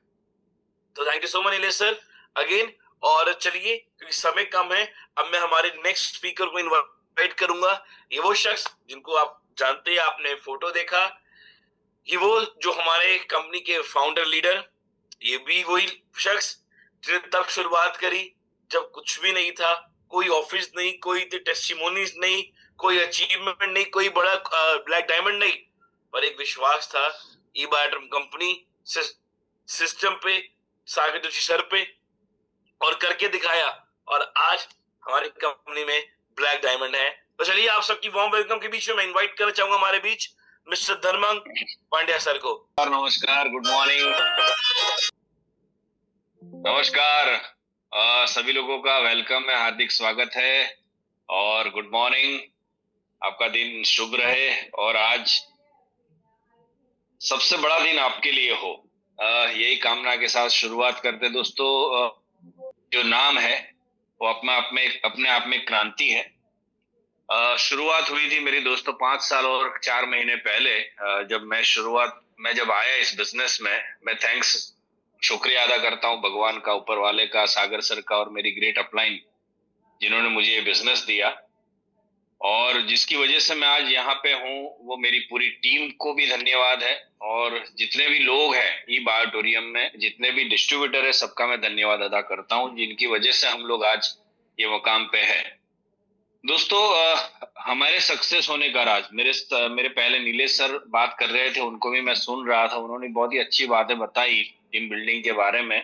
Speaker 1: तो thank you so much Nilesh sir again. और चलिए, क्योंकि समय कम है, अब मैं हमारे नेक्स्ट स्पीकर को इनवाइट करूंगा। ये वो शख्स जिनको आप जानते हैं, आपने फोटो देखा, ये वो जो हमारे कंपनी के फाउंडर लीडर, ये भी वही शख्स जिसने तब शुरुआत करी जब कुछ भी नहीं था, कोई ऑफिस नहीं, कोई टेस्टिमोनीज नहीं, कोई अचीवमेंट नहीं, कोई बड़ा ब्लैक डायमंड नहीं, पर एक विश्वास था ई बायोटर्म कंपनी सिस्टम पे, सागर जोशी सर पे, और करके दिखाया। और आज हमारी कंपनी में ब्लैक डायमंड है। तो चलिए, आप सबकी वार्म वेलकम के बीच में मैं इनवाइट करना चाहूंगा हमारे बीच मिस्टर धर्मांक पांड्या सर को।
Speaker 3: नमस्कार, गुड मॉर्निंग। नमस्कार सभी लोगों का वेलकम है, हार्दिक स्वागत है और गुड मॉर्निंग। आपका दिन शुभ रहे और आज सबसे बड़ा दिन आपके लिए हो, यही कामना के साथ शुरुआत करते हैं। दोस्तों, जो नाम है वो अपने आप में क्रांति है। शुरुआत हुई थी मेरी दोस्तों 5 साल और 4 महीने पहले। मैं जब आया इस बिजनेस में, मैं शुक्रिया अदा करता हूँ भगवान का, ऊपर वाले का, सागर सर का और मेरी ग्रेट अपलाइन जिन्होंने मुझे ये बिजनेस दिया और जिसकी वजह से मैं आज यहाँ पे हूँ। वो मेरी पूरी टीम को भी धन्यवाद है और जितने भी लोग हैं ई बायोटोरियम में, जितने भी डिस्ट्रीब्यूटर है, सबका मैं धन्यवाद अदा करता हूँ जिनकी वजह से हम लोग आज ये मुकाम पे है। दोस्तों, हमारे सक्सेस होने का राज, मेरे पहले नीलेश सर बात कर रहे थे, उनको भी मैं सुन रहा था। उन्होंने बहुत ही अच्छी बातें बताई टीम बिल्डिंग के बारे में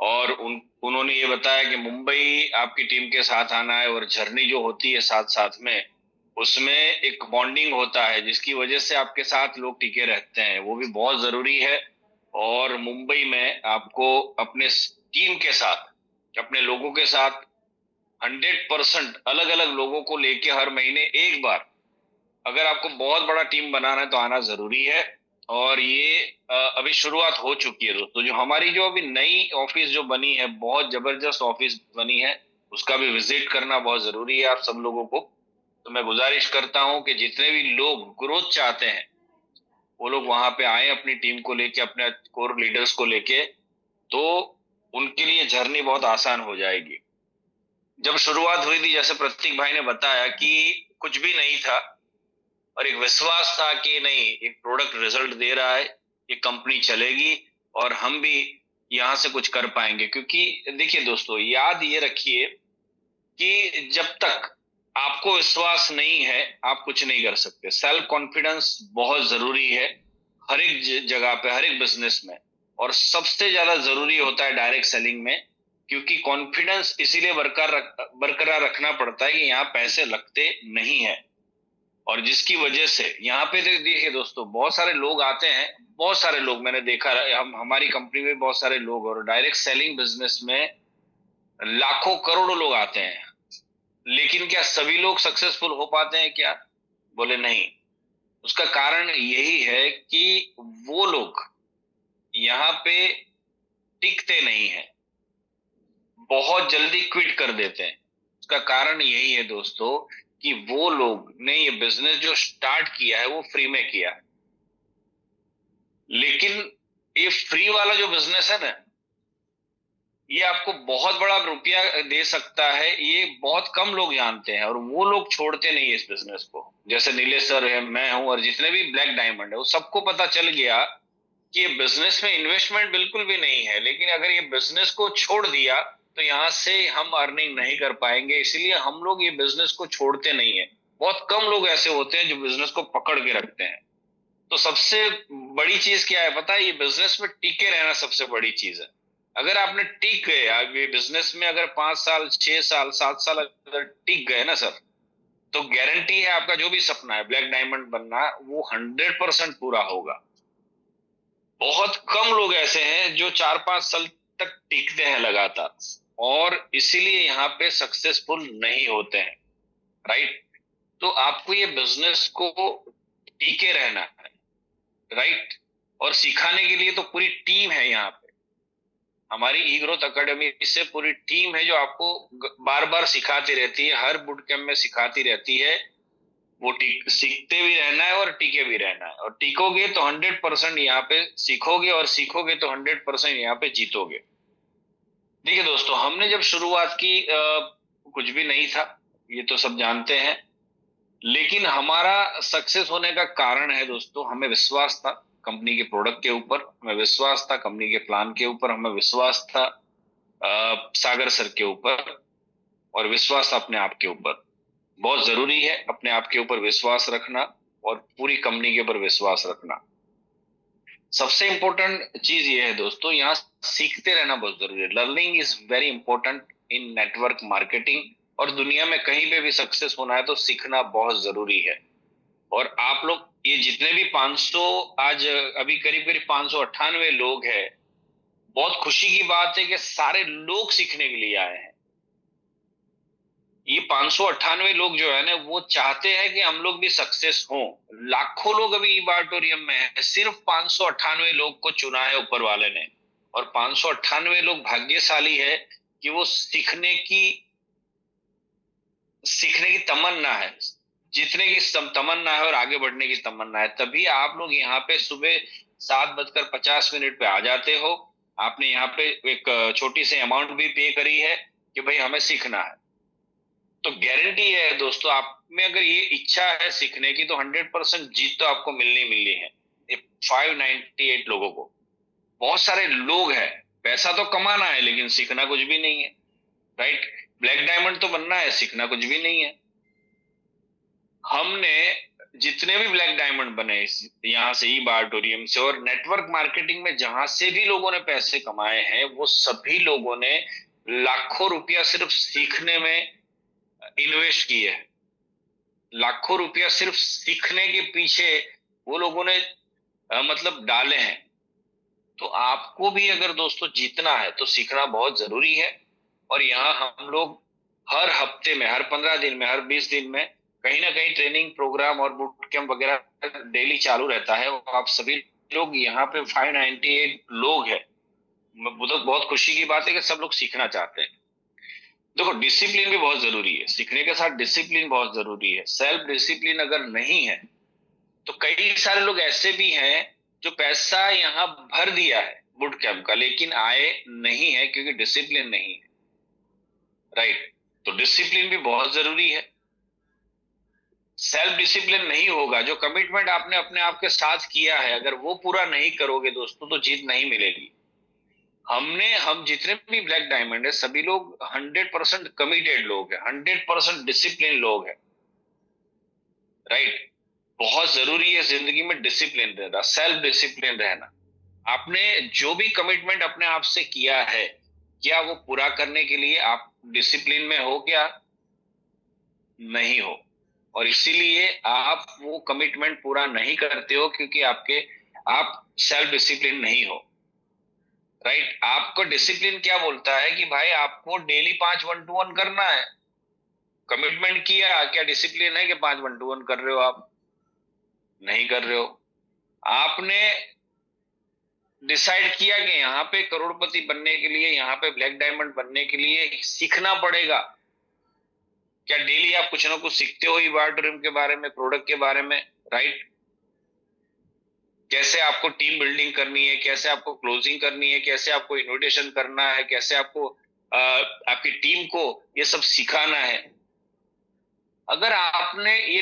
Speaker 3: और उन्होंने ये बताया कि मुंबई आपकी टीम के साथ आना है और जर्नी जो होती है साथ साथ में, उसमें एक बॉन्डिंग होता है जिसकी वजह से आपके साथ लोग टिके रहते हैं, वो भी बहुत जरूरी है। और मुंबई में आपको अपने टीम के साथ, अपने लोगों के साथ 100% अलग अलग लोगों को लेके हर महीने एक बार, अगर आपको बहुत बड़ा टीम बनाना है तो आना जरूरी है। और ये अभी शुरुआत हो चुकी है दोस्तों। जो अभी नई ऑफिस जो बनी है, बहुत जबरदस्त ऑफिस बनी है, उसका भी विजिट करना बहुत जरूरी है आप सब लोगों को। तो मैं गुजारिश करता हूं कि जितने भी लोग ग्रोथ चाहते हैं वो लोग वहां पे आए अपनी टीम को लेके, अपने कोर लीडर्स को लेके, तो उनके लिए जर्नी बहुत आसान हो जाएगी। जब शुरुआत हुई थी, जैसे प्रतीक भाई ने बताया कि कुछ भी नहीं था और एक विश्वास था कि नहीं, एक प्रोडक्ट रिजल्ट दे रहा है, ये कंपनी चलेगी और हम भी यहाँ से कुछ कर पाएंगे। क्योंकि देखिए दोस्तों, याद ये रखिए कि जब तक आपको विश्वास नहीं है आप कुछ नहीं कर सकते। सेल्फ कॉन्फिडेंस बहुत जरूरी है हर एक जगह पे, हर एक बिजनेस में, और सबसे ज्यादा जरूरी होता है डायरेक्ट सेलिंग में। क्योंकि कॉन्फिडेंस इसीलिए बरकरार रखना पड़ता है कि यहाँ पैसे लगते नहीं है। और जिसकी वजह से यहाँ पे देखिए दोस्तों, बहुत सारे लोग आते हैं, बहुत सारे लोग मैंने देखा, हमारी कंपनी में बहुत सारे लोग, और डायरेक्ट सेलिंग बिजनेस में लाखों करोड़ों लोग आते हैं, लेकिन क्या सभी लोग सक्सेसफुल हो पाते हैं क्या? बोले नहीं। उसका कारण यही है कि वो लोग यहाँ पे टिकते नहीं है, बहुत जल्दी क्विट कर देते हैं। उसका कारण यही है दोस्तों कि वो लोग ने ये बिजनेस जो स्टार्ट किया है वो फ्री में किया है। लेकिन ये फ्री वाला जो बिजनेस है ना, ये आपको बहुत बड़ा रुपया दे सकता है, ये बहुत कम लोग जानते हैं और वो लोग छोड़ते नहीं है इस बिजनेस को। जैसे नीलेश सर है, मैं हूं, और जितने भी ब्लैक डायमंड है, वो सबको पता चल गया कि ये बिजनेस में इन्वेस्टमेंट बिल्कुल भी नहीं है, लेकिन अगर ये बिजनेस को छोड़ दिया तो यहाँ से हम अर्निंग नहीं कर पाएंगे, इसलिए हम लोग ये बिजनेस को छोड़ते नहीं है। बहुत कम लोग ऐसे होते हैं जो बिजनेस को पकड़ के रखते हैं। तो सबसे बड़ी चीज क्या है पता है? ये बिजनेस में टिके रहना सबसे बड़ी चीज है। अगर आपने टिक गए, आप ये बिजनेस में अगर 5 साल 6 साल 7 साल अगर टिक गए ना सर, तो गारंटी है आपका जो भी सपना है ब्लैक डायमंड बनना, वो 100% पूरा होगा। बहुत कम लोग ऐसे हैं जो 4-5 साल तक टिकते हैं लगातार, और इसीलिए यहाँ पे सक्सेसफुल नहीं होते हैं। राइट? तो आपको ये बिजनेस को टिके रहना है। राइट? और सिखाने के लिए तो पूरी टीम है यहाँ पे। हमारी ई ग्रोथ अकेडमी से पूरी टीम है जो आपको बार बार सिखाती रहती है, हर बुट कैंप में सिखाती रहती है। वो सीखते भी रहना है और टिके भी रहना है, और टिकोगे तो 100% यहाँ पे सीखोगे, और सीखोगे तो 100% यहाँ पे जीतोगे। देखिए दोस्तों, हमने जब शुरुआत की कुछ भी नहीं था, ये तो सब जानते हैं, लेकिन हमारा सक्सेस होने का कारण है दोस्तों, हमें विश्वास था कंपनी के प्रोडक्ट के ऊपर, हमें विश्वास था कंपनी के प्लान के ऊपर, हमें विश्वास था सागर सर के ऊपर, और विश्वास था अपने आप के ऊपर। बहुत जरूरी है अपने आप के ऊपर विश्वास रखना और पूरी कंपनी के ऊपर विश्वास रखना। सबसे इंपॉर्टेंट चीज ये है दोस्तों, यहाँ सीखते रहना बहुत जरूरी है। Learning is very important in network marketing, और दुनिया में कहीं पे भी सक्सेस होना है तो सीखना बहुत जरूरी है। और आप लोग ये जितने भी 500, आज अभी करीब करीब 598 लोग हैं, बहुत खुशी की बात है कि सारे लोग सीखने के लिए आए हैं। ये 598 लोग जो है ना, वो चाहते हैं कि हम लोग भी सक्सेस हों। लाखों लोग अभी इबाटोरियम में है, सिर्फ 598 लोग को चुना है ऊपर वाले ने, और 598 लोग भाग्यशाली है कि वो सीखने की तमन्ना है, जीतने की तमन्ना है और आगे बढ़ने की तमन्ना है। तभी आप लोग यहाँ पे सुबह 7:50 पे आ जाते हो। आपने यहाँ पे एक छोटी सी अमाउंट भी पे करी है कि भाई हमें सीखना है। तो गारंटी है दोस्तों, आप में अगर ये इच्छा है सीखने की, तो 100% जीत तो आपको मिलनी मिलनी है। ये 598 लोगों को, बहुत सारे लोग हैं, पैसा तो कमाना है लेकिन सीखना कुछ भी नहीं है। राइट? ब्लैक डायमंड तो बनना है, सीखना कुछ भी नहीं है। हमने जितने भी ब्लैक डायमंड बने यहाँ से, ई बारटोरियम से, और नेटवर्क मार्केटिंग में जहां से भी लोगों ने पैसे कमाए हैं, वो सभी लोगों ने लाखों रुपया सिर्फ सीखने में इन्वेस्ट किए हैं। लाखों रुपया सिर्फ सीखने के पीछे वो लोगों ने मतलब डाले हैं। तो आपको भी अगर दोस्तों जीतना है तो सीखना बहुत जरूरी है। और यहाँ हम लोग हर हफ्ते में, हर 15 दिन में, हर 20 दिन में कहीं ना कहीं ट्रेनिंग प्रोग्राम और बूट कैंप वगैरह डेली चालू रहता है। और आप सभी लोग यहाँ पे 598 लोग हैं। बहुत बहुत खुशी की बात है कि सब लोग सीखना चाहते हैं। देखो, डिसिप्लिन भी बहुत जरूरी है, सीखने के साथ डिसिप्लिन बहुत जरूरी है। सेल्फ डिसिप्लिन अगर नहीं है तो कई सारे लोग ऐसे भी हैं जो पैसा यहाँ भर दिया है बूट कैंप का, लेकिन आए नहीं है क्योंकि डिसिप्लिन नहीं है। राइट? तो डिसिप्लिन भी बहुत जरूरी है। सेल्फ डिसिप्लिन नहीं होगा, जो कमिटमेंट आपने अपने आप के साथ किया है, अगर वो पूरा नहीं करोगे दोस्तों, तो जीत नहीं मिलेगी। हम जितने भी ब्लैक डायमंड है, सभी लोग 100% कमिटेड लोग हैं, 100% डिसिप्लिन लोग हैं। राइट? बहुत जरूरी है जिंदगी में डिसिप्लिन रहना, सेल्फ डिसिप्लिन रहना। आपने जो भी कमिटमेंट अपने आप से किया है, क्या वो पूरा करने के लिए आप डिसिप्लिन में हो? क्या नहीं हो? और इसीलिए आप वो कमिटमेंट पूरा नहीं करते हो, क्योंकि आप सेल्फ डिसिप्लिन नहीं हो। राइट? आपको डिसिप्लिन क्या बोलता है कि भाई आपको डेली 5 1-to-1 करना है। कमिटमेंट किया, क्या डिसिप्लिन है कि 5 1-to-1 कर रहे हो? आप नहीं कर रहे हो। आपने डिसाइड किया कि यहाँ पे करोड़पति बनने के लिए, यहाँ पे ब्लैक डायमंड बनने के लिए सीखना पड़ेगा। क्या डेली आप कुछ ना कुछ सीखते हो ई बारटोरियम के बारे में, प्रोडक्ट के बारे में? राइट? कैसे आपको टीम बिल्डिंग करनी है, कैसे आपको क्लोजिंग करनी है, कैसे आपको इन्विटेशन करना है, कैसे आपको आपकी टीम को ये सब सिखाना है। अगर आपने ये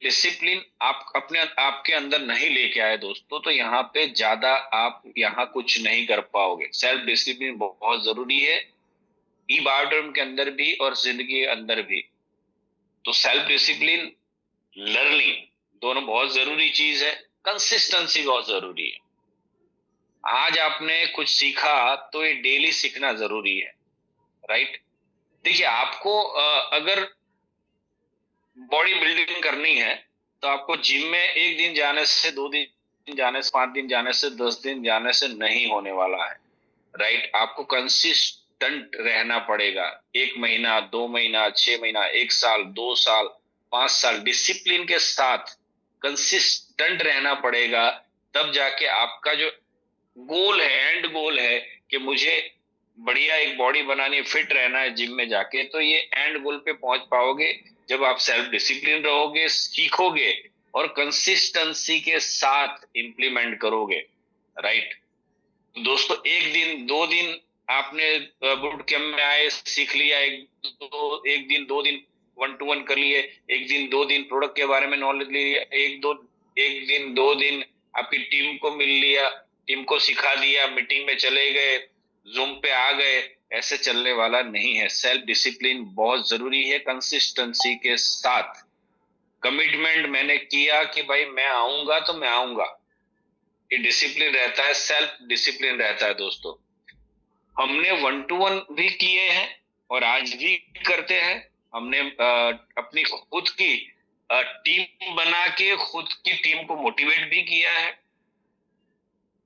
Speaker 3: डिसिप्लिन आप अपने आपके अंदर नहीं लेके आए दोस्तों, तो यहाँ पे ज्यादा आप यहाँ कुछ नहीं कर पाओगे। सेल्फ डिसिप्लिन बहुत जरूरी है, ई बायोटर्म के अंदर भी और जिंदगी के अंदर भी। तो सेल्फ डिसिप्लिन, लर्निंग, दोनों बहुत जरूरी चीज है। कंसिस्टेंसी बहुत जरूरी है। आज आपने कुछ सीखा तो ये डेली सीखना जरूरी है, राइट। देखिए, आपको अगर बॉडी बिल्डिंग करनी है तो आपको जिम में एक दिन जाने से, 2 दिन जाने से, 5 दिन जाने से, 10 दिन जाने से नहीं होने वाला है, राइट। आपको कंसिस्टेंट रहना पड़ेगा। 1 महीना, 2 महीना, 6 महीना, 1 साल, 2 साल, 5 साल डिसिप्लिन के साथ कंसिस्टेंट रहना पड़ेगा। तब जाके आपका जो गोल है, एंड गोल है कि मुझे बढ़िया एक बॉडी बनानी है, फिट रहना है जिम में जाके, तो ये एंड गोल पे पहुंच पाओगे जब आप सेल्फ डिसिप्लिन रहोगे, सीखोगे और कंसिस्टेंसी के साथ इंप्लीमेंट करोगे, राइट। दोस्तों, 1 दिन 2 दिन आपने बूट कैंप में आए, सीख लिया, 1 दिन 2 दिन 1-to-1 कर लिए, 1 दिन 2 दिन प्रोडक्ट के बारे में नॉलेज ले लिया, 1 दिन 2 दिन आपकी टीम को मिल लिया, टीम को सिखा दिया, मीटिंग में चले गए, जूम पे आ गए, ऐसे चलने वाला नहीं है। सेल्फ डिसिप्लिन बहुत जरूरी है। कंसिस्टेंसी के साथ कमिटमेंट मैंने किया कि भाई मैं आऊंगा तो मैं आऊंगा, ये डिसिप्लिन रहता है, सेल्फ डिसिप्लिन रहता है। दोस्तों, हमने 1-to-1 भी किए हैं और आज भी करते हैं। हमने अपनी खुद की टीम बना के खुद की टीम को मोटिवेट भी किया है।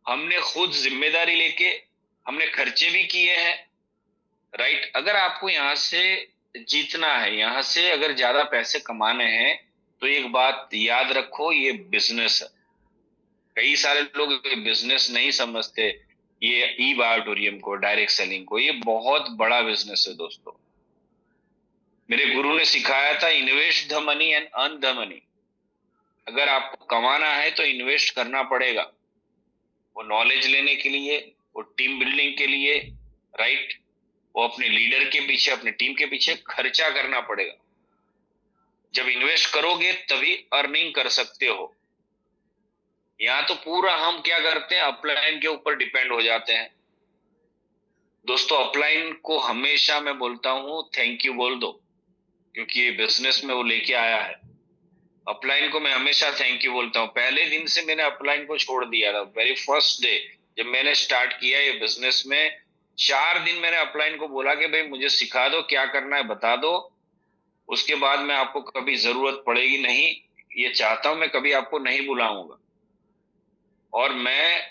Speaker 3: हमने खुद जिम्मेदारी लेके हमने खर्चे भी किए हैं, राइट। अगर आपको यहाँ से जीतना है, यहाँ से अगर ज्यादा पैसे कमाने हैं, तो एक बात याद रखो, ये बिजनेस है। कई सारे लोग बिजनेस नहीं समझते ये ई बायोटोरियम को, डायरेक्ट सेलिंग को। ये बहुत बड़ा बिजनेस है दोस्तों। मेरे गुरु ने सिखाया था, invest the money and earn the money. अगर आपको कमाना है तो इन्वेस्ट करना पड़ेगा, वो नॉलेज लेने के लिए, वो टीम बिल्डिंग के लिए, राइट। वो अपने लीडर के पीछे, अपने टीम के पीछे खर्चा करना पड़ेगा। जब इन्वेस्ट करोगे तभी अर्निंग कर सकते हो। यहाँ तो पूरा हम क्या करते हैं, अपलाइन के ऊपर डिपेंड हो जाते हैं। दोस्तों, अपलाइन को हमेशा मैं बोलता हूँ थैंक यू बोल दो, क्योंकि ये बिजनेस में वो लेके आया है। अपलाइन को मैं हमेशा थैंक यू बोलता हूँ। पहले दिन से मैंने अपलाइन को छोड़ दिया था। वेरी फर्स्ट डे जब मैंने स्टार्ट किया ये बिजनेस में, 4 दिन मैंने अपलाइन को बोला कि भाई मुझे सिखा दो, क्या करना है बता दो, उसके बाद मैं आपको कभी जरूरत पड़ेगी नहीं, ये चाहता हूं मैं कभी आपको नहीं बुलाऊंगा। और मैं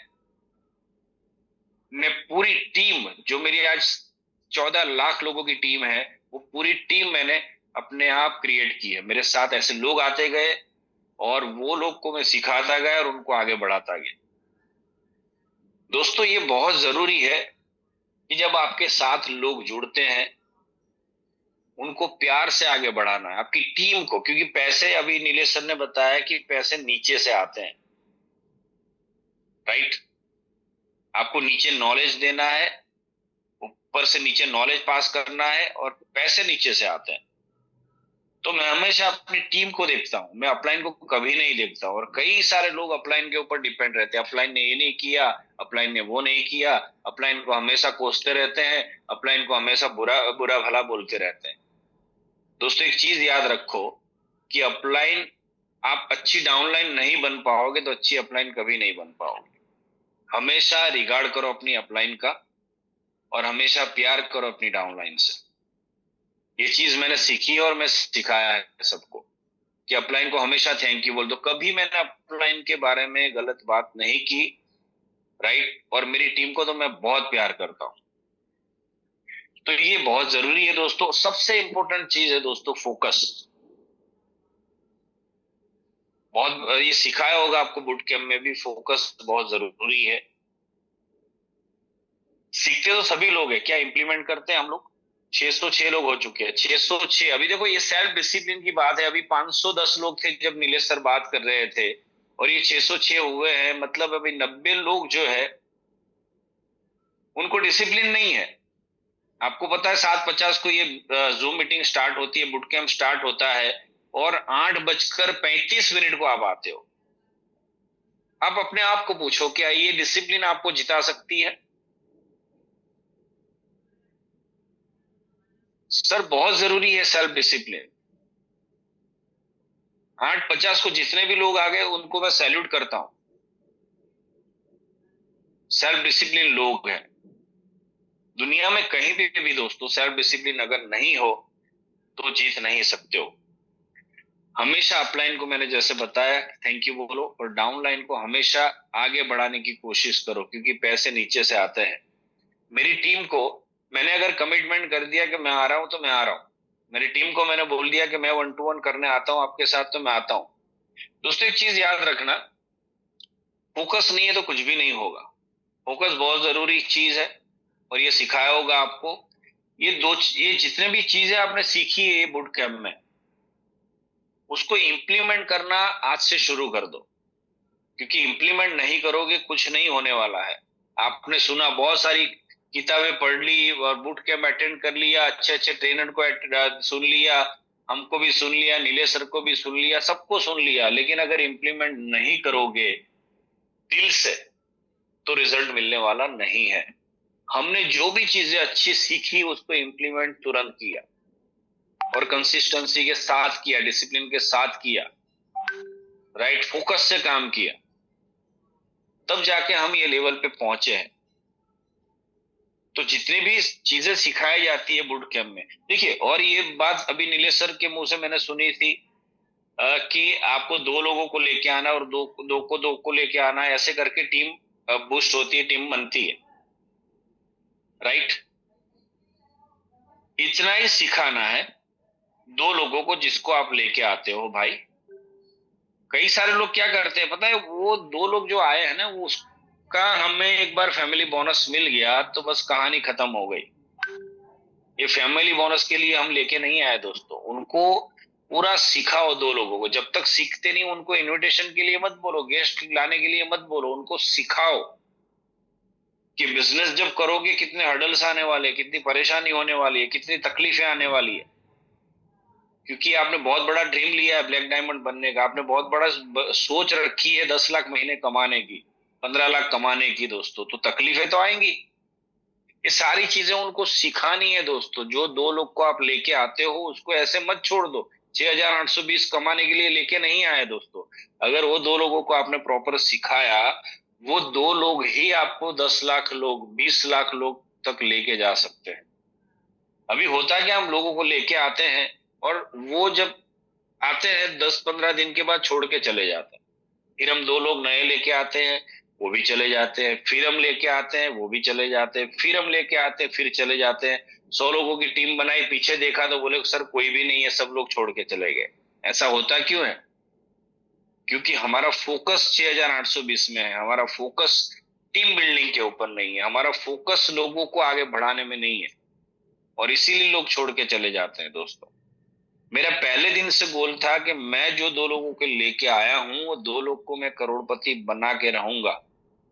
Speaker 3: पूरी टीम, जो मेरी आज 14 लाख लोगों की टीम है, वो पूरी टीम मैंने अपने आप क्रिएट की है। मेरे साथ ऐसे लोग आते गए और वो लोग को मैं सिखाता गया और उनको आगे बढ़ाता गया। दोस्तों, ये बहुत जरूरी है कि जब आपके साथ लोग जुड़ते हैं, उनको प्यार से आगे बढ़ाना है, आपकी टीम को। क्योंकि पैसे, अभी नीलेश सर ने बताया कि पैसे नीचे से आते हैं, राइट। आपको नीचे नॉलेज देना है, ऊपर से नीचे नॉलेज पास करना है, और पैसे नीचे से आते हैं। तो मैं हमेशा अपनी टीम को देखता हूं, मैं अपलाइन को कभी नहीं देखता। और कई सारे लोग अपलाइन के ऊपर डिपेंड रहते हैं, अपलाइन ने ये नहीं किया, अपलाइन ने वो नहीं किया, अपलाइन को हमेशा कोसते रहते हैं, अपलाइन को हमेशा बुरा बुरा भला बोलते रहते हैं। दोस्तों, एक चीज याद रखो कि अपलाइन, आप अच्छी डाउनलाइन नहीं बन पाओगे तो अच्छी अपलाइन कभी नहीं बन पाओगे। हमेशा रिगार्ड करो अपनी अपलाइन का, और हमेशा प्यार करो अपनी डाउनलाइन से। ये चीज मैंने सीखी और मैं सिखाया है सबको कि अपलाइन को हमेशा थैंक यू बोल दो। कभी मैंने अपलाइन के बारे में गलत बात नहीं की, राइट। और मेरी टीम को तो मैं बहुत प्यार करता हूं। तो ये बहुत जरूरी है दोस्तों। सबसे इंपॉर्टेंट चीज है दोस्तों, फोकस। बहुत ये सिखाया होगा आपको बूट कैंप में भी, फोकस बहुत जरूरी है। सीखते तो सभी लोग हैं, क्या इंप्लीमेंट करते हैं हम लोग? 606 लोग हो चुके हैं, 606। अभी देखो, ये सेल्फ डिसिप्लिन की बात है। अभी 510 लोग थे जब नीलेश सर बात कर रहे थे, और ये 606 हुए हैं, मतलब अभी 90 लोग जो है उनको डिसिप्लिन नहीं है। आपको पता है 7:50 को ये जूम मीटिंग स्टार्ट होती है, बुट कैंप स्टार्ट होता है, और 8:35 को आप आते हो। आप अपने आप को पूछो, क्या ये डिसिप्लिन आपको जिता सकती है? सर बहुत जरूरी है सेल्फ डिसिप्लिन। 8:50 को जितने भी लोग आ गए उनको मैं सैल्यूट करता हूं। सेल्फ डिसिप्लिन लोग हैं। दुनिया में कहीं भी दोस्तों सेल्फ डिसिप्लिन अगर नहीं हो तो जीत नहीं सकते हो। हमेशा अपलाइन को मैंने जैसे बताया थैंक यू बोलो, और डाउनलाइन को हमेशा आगे बढ़ाने की कोशिश करो, क्योंकि पैसे नीचे से आते हैं। मेरी टीम को मैंने अगर कमिटमेंट कर दिया कि मैं आ रहा हूं तो मैं आ रहा हूं, मेरी टीम को मैंने बोल दिया कि मैं 1-to-1 करने आता हूं आपके साथ तो मैं आता हूं। दोस्तों एक चीज याद रखना, फोकस नहीं है तो कुछ भी नहीं होगा। फोकस बहुत जरूरी चीज है, और ये सिखाया होगा आपको। ये जितने भी चीजें आपने सीखी है बुट कैंप में, उसको इम्प्लीमेंट करना आज से शुरू कर दो, क्योंकि इम्प्लीमेंट नहीं करोगे कुछ नहीं होने वाला है। आपने सुना, बहुत सारी किताबें पढ़ ली और बूट कैंप अटेंड कर लिया, अच्छे अच्छे ट्रेनर को सुन लिया, हमको भी सुन लिया, नीले सर को भी सुन लिया, सबको सुन लिया, लेकिन अगर इम्प्लीमेंट नहीं करोगे दिल से तो रिजल्ट मिलने वाला नहीं है। हमने जो भी चीजें अच्छी सीखी उसको इम्प्लीमेंट तुरंत किया, और कंसिस्टेंसी के साथ किया, डिसिप्लिन के साथ किया, राइट फोकस से काम किया, तब जाके हम ये लेवल पे पहुंचे हैं। तो जितनी भी चीजें सिखाई जाती है बुट कैंप में, देखिए, और ये बात अभी नीलेश सर के मुंह से मैंने सुनी थी कि आपको 2 लोगों को लेके आना और दो को लेके आना, ऐसे करके टीम बूस्ट होती है, टीम बनती है, राइट। इतना ही सिखाना है 2 लोगों को जिसको आप लेके आते हो भाई। कई सारे लोग क्या करते हैं पता है, वो 2 लोग जो आए हैं ना, वो उसका हमें एक बार फैमिली बोनस मिल गया तो बस कहानी खत्म हो गई। ये फैमिली बोनस के लिए हम लेके नहीं आए दोस्तों, उनको पूरा सिखाओ 2 लोगों को। जब तक सीखते नहीं उनको इनविटेशन के लिए मत बोलो, गेस्ट लाने के लिए मत बोलो, उनको सिखाओ कि बिजनेस जब करोगे कितने हर्डल्स आने वाले, कितनी परेशानी होने वाली है, कितनी तकलीफें आने वाली है। क्योंकि आपने बहुत बड़ा ड्रीम लिया है ब्लैक डायमंड बनने का, आपने बहुत बड़ा सोच रखी है 10 लाख महीने कमाने की, 15 लाख कमाने की दोस्तों, तो तकलीफें तो आएंगी। ये सारी चीजें उनको सिखानी है दोस्तों। जो 2 लोग को आप लेके आते हो उसको ऐसे मत छोड़ दो। 6,820 कमाने के लिए लेके नहीं आए दोस्तों। अगर वो 2 लोगों को आपने प्रॉपर सिखाया, वो 2 लोग ही आपको 10 लाख लोग, 20 लाख लोग तक लेके जा सकते हैं। अभी होता है कि हम लोगों को लेके आते हैं और वो जब आते हैं 10-15 दिन के बाद छोड़ के चले जाते हैं। फिर हम 2 लोग नए लेके आते हैं, वो भी चले जाते हैं, फिर हम लेके आते हैं, वो भी चले जाते हैं, फिर हम लेके आते हैं, फिर चले जाते हैं। 100 लोगों की टीम बनाई, पीछे देखा तो बोले सर कोई भी नहीं है, सब लोग छोड़ के चले गए। ऐसा होता क्यों है? क्योंकि हमारा फोकस 6,820 में है, हमारा फोकस टीम बिल्डिंग के ऊपर नहीं है, हमारा फोकस लोगों को आगे बढ़ाने में नहीं है, और इसीलिए लोग छोड़ के चले जाते हैं दोस्तों। मेरा पहले दिन से गोल था कि मैं जो 2 लोगों के लेके आया हूं वो 2 लोग को मैं करोड़पति बना के रहूंगा।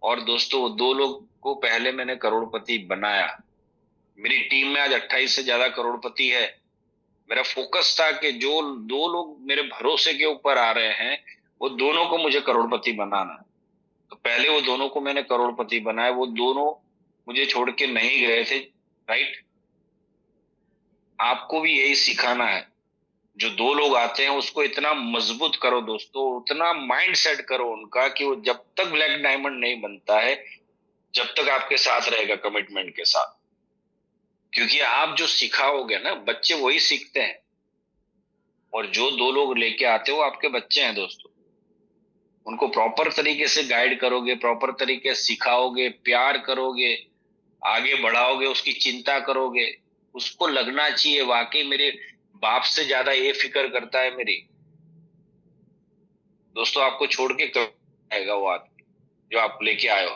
Speaker 3: और दोस्तों वो 2 लोग को पहले मैंने करोड़पति बनाया। मेरी टीम में आज 28 से ज्यादा करोड़पति है। मेरा फोकस था कि जो 2 लोग मेरे भरोसे के ऊपर आ रहे हैं वो दोनों को मुझे करोड़पति बनाना है। तो पहले वो दोनों को मैंने करोड़पति बनाया, वो दोनों मुझे छोड़ के नहीं गए थे, राइट। आपको भी यही सिखाना है। जो 2 लोग आते हैं उसको इतना मजबूत करो दोस्तों, उतना माइंड सेट करो उनका कि वो जब तक ब्लैक डायमंड नहीं बनता है, जब तक आपके साथ रहेगा कमिटमेंट के साथ। क्योंकि आप जो सिखाओगे ना, बच्चे वही सीखते हैं। और जो 2 लोग लेके आते हो आपके बच्चे हैं दोस्तों, उनको प्रॉपर तरीके से गाइड करोगे, प्रॉपर तरीके से सिखाओगे, प्यार करोगे, आगे बढ़ाओगे, उसकी चिंता करोगे, उसको लगना चाहिए वाकई मेरे बाप से ज्यादा ये फिक्र करता है मेरी। दोस्तों आपको छोड़ के कब आएगा वो आदमी जो आप लेके आए हो?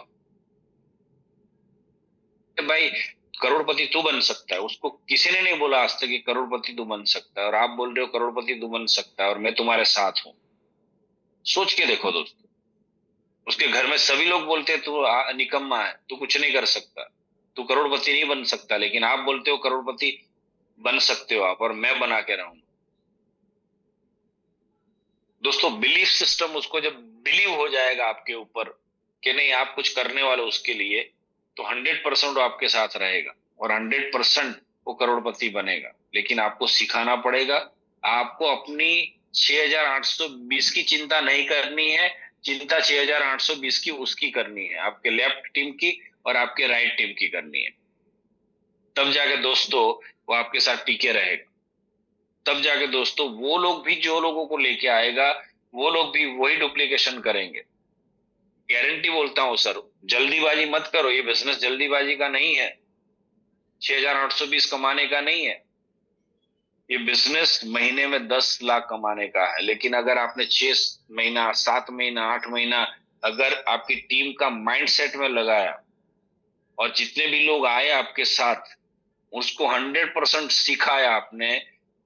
Speaker 3: भाई करोड़पति तू बन सकता है, उसको किसी ने नहीं बोला आज तक कि करोड़पति तू बन सकता है, और आप बोल रहे हो करोड़पति तू बन सकता है और मैं तुम्हारे साथ हूं। सोच के देखो दोस्तों, उसके घर में सभी लोग बोलते हैं तू निकम्मा है, तू कुछ नहीं कर सकता, तू करोड़पति नहीं बन सकता, लेकिन आप बोलते हो करोड़पति बन सकते हो आप, और मैं बना के रहूंगा। दोस्तों बिलीफ सिस्टम, उसको जब बिलीव हो जाएगा आपके ऊपर कि नहीं आप कुछ करने वाले उसके लिए, तो 100% वो आपके साथ रहेगा और 100% वो करोड़पति बनेगा। लेकिन आपको सिखाना पड़ेगा, आपको अपनी 6820 की चिंता नहीं करनी है, चिंता 6820 की उसकी करनी है, आपके लेफ्ट टीम की और आपके राइट टीम की करनी है। तब जाके दोस्तों वो आपके साथ टिके रहेगा। तब जाके दोस्तों वो लोग भी जो लोगों को लेके आएगा, वो लोग भी वही डुप्लीकेशन करेंगे। गारंटी बोलता हूं सर, जल्दीबाजी मत करो, ये बिजनेस जल्दीबाजी का नहीं है, 6820 कमाने का नहीं है। ये बिजनेस महीने में 10 लाख कमाने का है। लेकिन अगर आपने 6 महीना, 7 महीना, 8 महीना अगर आपकी टीम का माइंडसेट में लगाया और जितने भी लोग आए आपके साथ उसको 100% सिखाया आपने,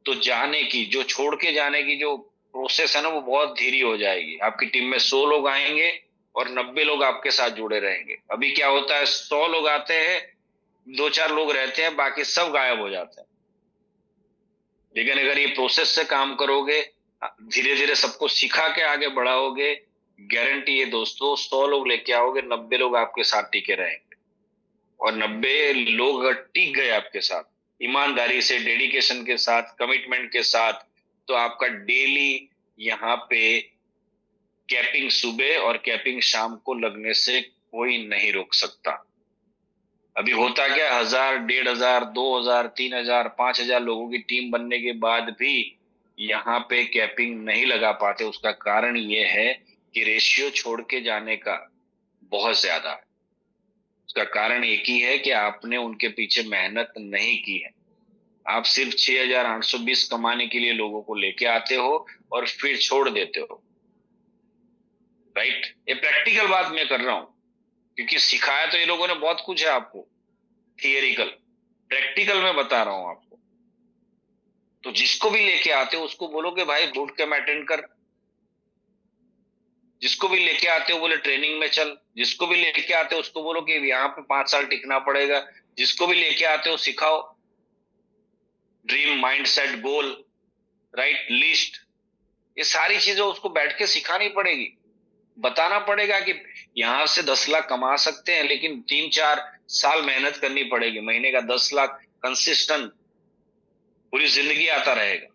Speaker 3: तो जाने की, जो छोड़ के जाने की जो प्रोसेस है ना, वो बहुत धीरे हो जाएगी। आपकी टीम में 100 लोग आएंगे और 90 लोग आपके साथ जुड़े रहेंगे। अभी क्या होता है, 100 लोग आते हैं, 2-4 लोग रहते हैं, बाकी सब गायब हो जाते हैं। लेकिन अगर ये प्रोसेस से काम करोगे, धीरे धीरे सबको सिखा के आगे बढ़ाओगे, गारंटी है दोस्तों, 100 लोग लेके आओगे, 90 लोग आपके साथ टिके रहेंगे। और 90 लोग अगर टिक गए आपके साथ ईमानदारी से, डेडिकेशन के साथ, कमिटमेंट के साथ, तो आपका डेली यहाँ पे कैपिंग सुबह और कैपिंग शाम को लगने से कोई नहीं रोक सकता। अभी होता क्या, 1000, 1500, 2000, 3000, 5000 लोगों की टीम बनने के बाद भी यहाँ पे कैपिंग नहीं लगा पाते। उसका कारण ये है कि रेशियो छोड़ के जाने का बहुत ज्यादा है। उसका कारण एक ही है कि आपने उनके पीछे मेहनत नहीं की है। आप सिर्फ 6820 कमाने के लिए लोगों को लेके आते हो और फिर छोड़ देते हो। राइट, ये प्रैक्टिकल बात मैं कर रहा हूं, क्योंकि सिखाया तो ये लोगों ने बहुत कुछ है आपको, थियरिकल, प्रैक्टिकल में बता रहा हूं आपको। तो जिसको भी लेके आते हो उसको बोलो कि भाई बूट कैंप अटेंड कर, जिसको भी लेके आते हो बोले ट्रेनिंग में चल, जिसको भी लेके आते हो उसको बोलो कि यहाँ पे 5 साल टिकना पड़ेगा, जिसको भी लेके आते हो सिखाओ ड्रीम, माइंडसेट, गोल, राइट, लिस्ट, ये सारी चीजें उसको बैठ के सिखानी पड़ेगी। बताना पड़ेगा कि यहां से 10 लाख कमा सकते हैं, लेकिन 3-4 साल मेहनत करनी पड़ेगी, महीने का 10 लाख कंसिस्टेंट पूरी जिंदगी आता रहेगा।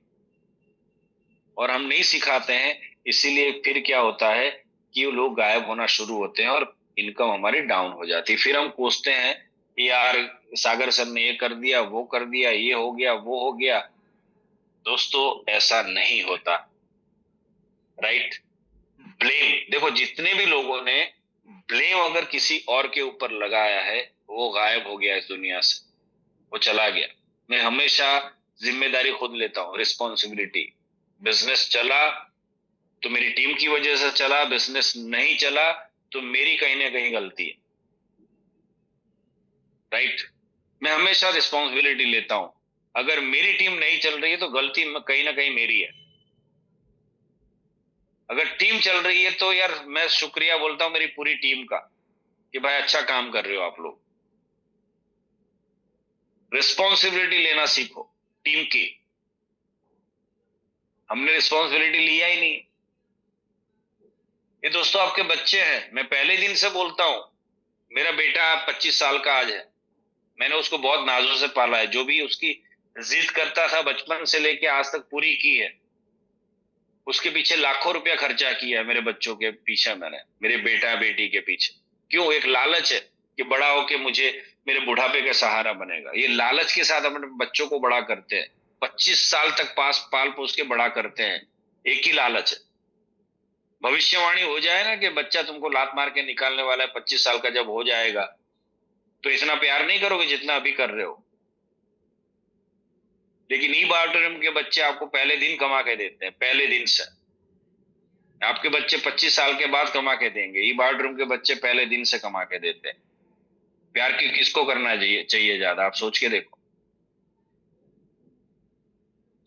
Speaker 3: और हम नहीं सिखाते हैं, इसीलिए फिर क्या होता है कि वो लोग गायब होना शुरू होते हैं और इनकम हमारी डाउन हो जाती है। फिर हम कोसते हैं कि यार सागर सर ने ये कर दिया, वो कर दिया, ये हो गया, वो हो गया। दोस्तों ऐसा नहीं होता। राइट, ब्लेम, देखो जितने भी लोगों ने ब्लेम अगर किसी और के ऊपर लगाया है, वो गायब हो गया इस दुनिया से, वो चला गया। मैं हमेशा जिम्मेदारी खुद लेता हूँ, रिस्पॉन्सिबिलिटी। बिजनेस चला तो मेरी टीम की वजह से चला, बिजनेस नहीं चला तो मेरी कहीं ना कहीं गलती है। राइट, मैं हमेशा रिस्पॉन्सिबिलिटी लेता हूं। अगर मेरी टीम नहीं चल रही है तो गलती कहीं ना कहीं मेरी है। अगर टीम चल रही है तो यार मैं शुक्रिया बोलता हूं मेरी पूरी टीम का कि भाई अच्छा काम कर रहे हो आप लोग। रिस्पॉन्सिबिलिटी लेना सीखो टीम की। हमने रिस्पॉन्सिबिलिटी लिया ही नहीं। ये दोस्तों आपके बच्चे हैं, मैं पहले दिन से बोलता हूं, मेरा बेटा 25 साल का आज है, मैंने उसको बहुत नाजों से पाला है। जो भी उसकी जिद करता था बचपन से लेके आज तक पूरी की है। उसके पीछे लाखों रुपया खर्चा किया है, मेरे बच्चों के पीछे मैंने, मेरे बेटा बेटी के पीछे। क्यों? एक लालच है कि बड़ा होके मुझे मेरे बुढ़ापे का सहारा बनेगा। ये लालच के साथ अपने बच्चों को बड़ा करते हैं, 25 साल तक पास पाल पोस के बड़ा करते हैं, एक ही लालच है। भविष्यवाणी हो जाए ना कि बच्चा तुमको लात मार के निकालने वाला है, 25 साल का जब हो जाएगा तो इतना प्यार नहीं करोगे जितना अभी कर रहे हो। लेकिन ई बायोटेरियम के बच्चे आपको पहले दिन कमा के देते हैं, पहले दिन से। आपके बच्चे 25 साल के बाद कमा के देंगे, ई बायोटेरियम के बच्चे पहले दिन से कमा के देते हैं। प्यार किसको करना चाहिए ज्यादा, आप सोच के देखो।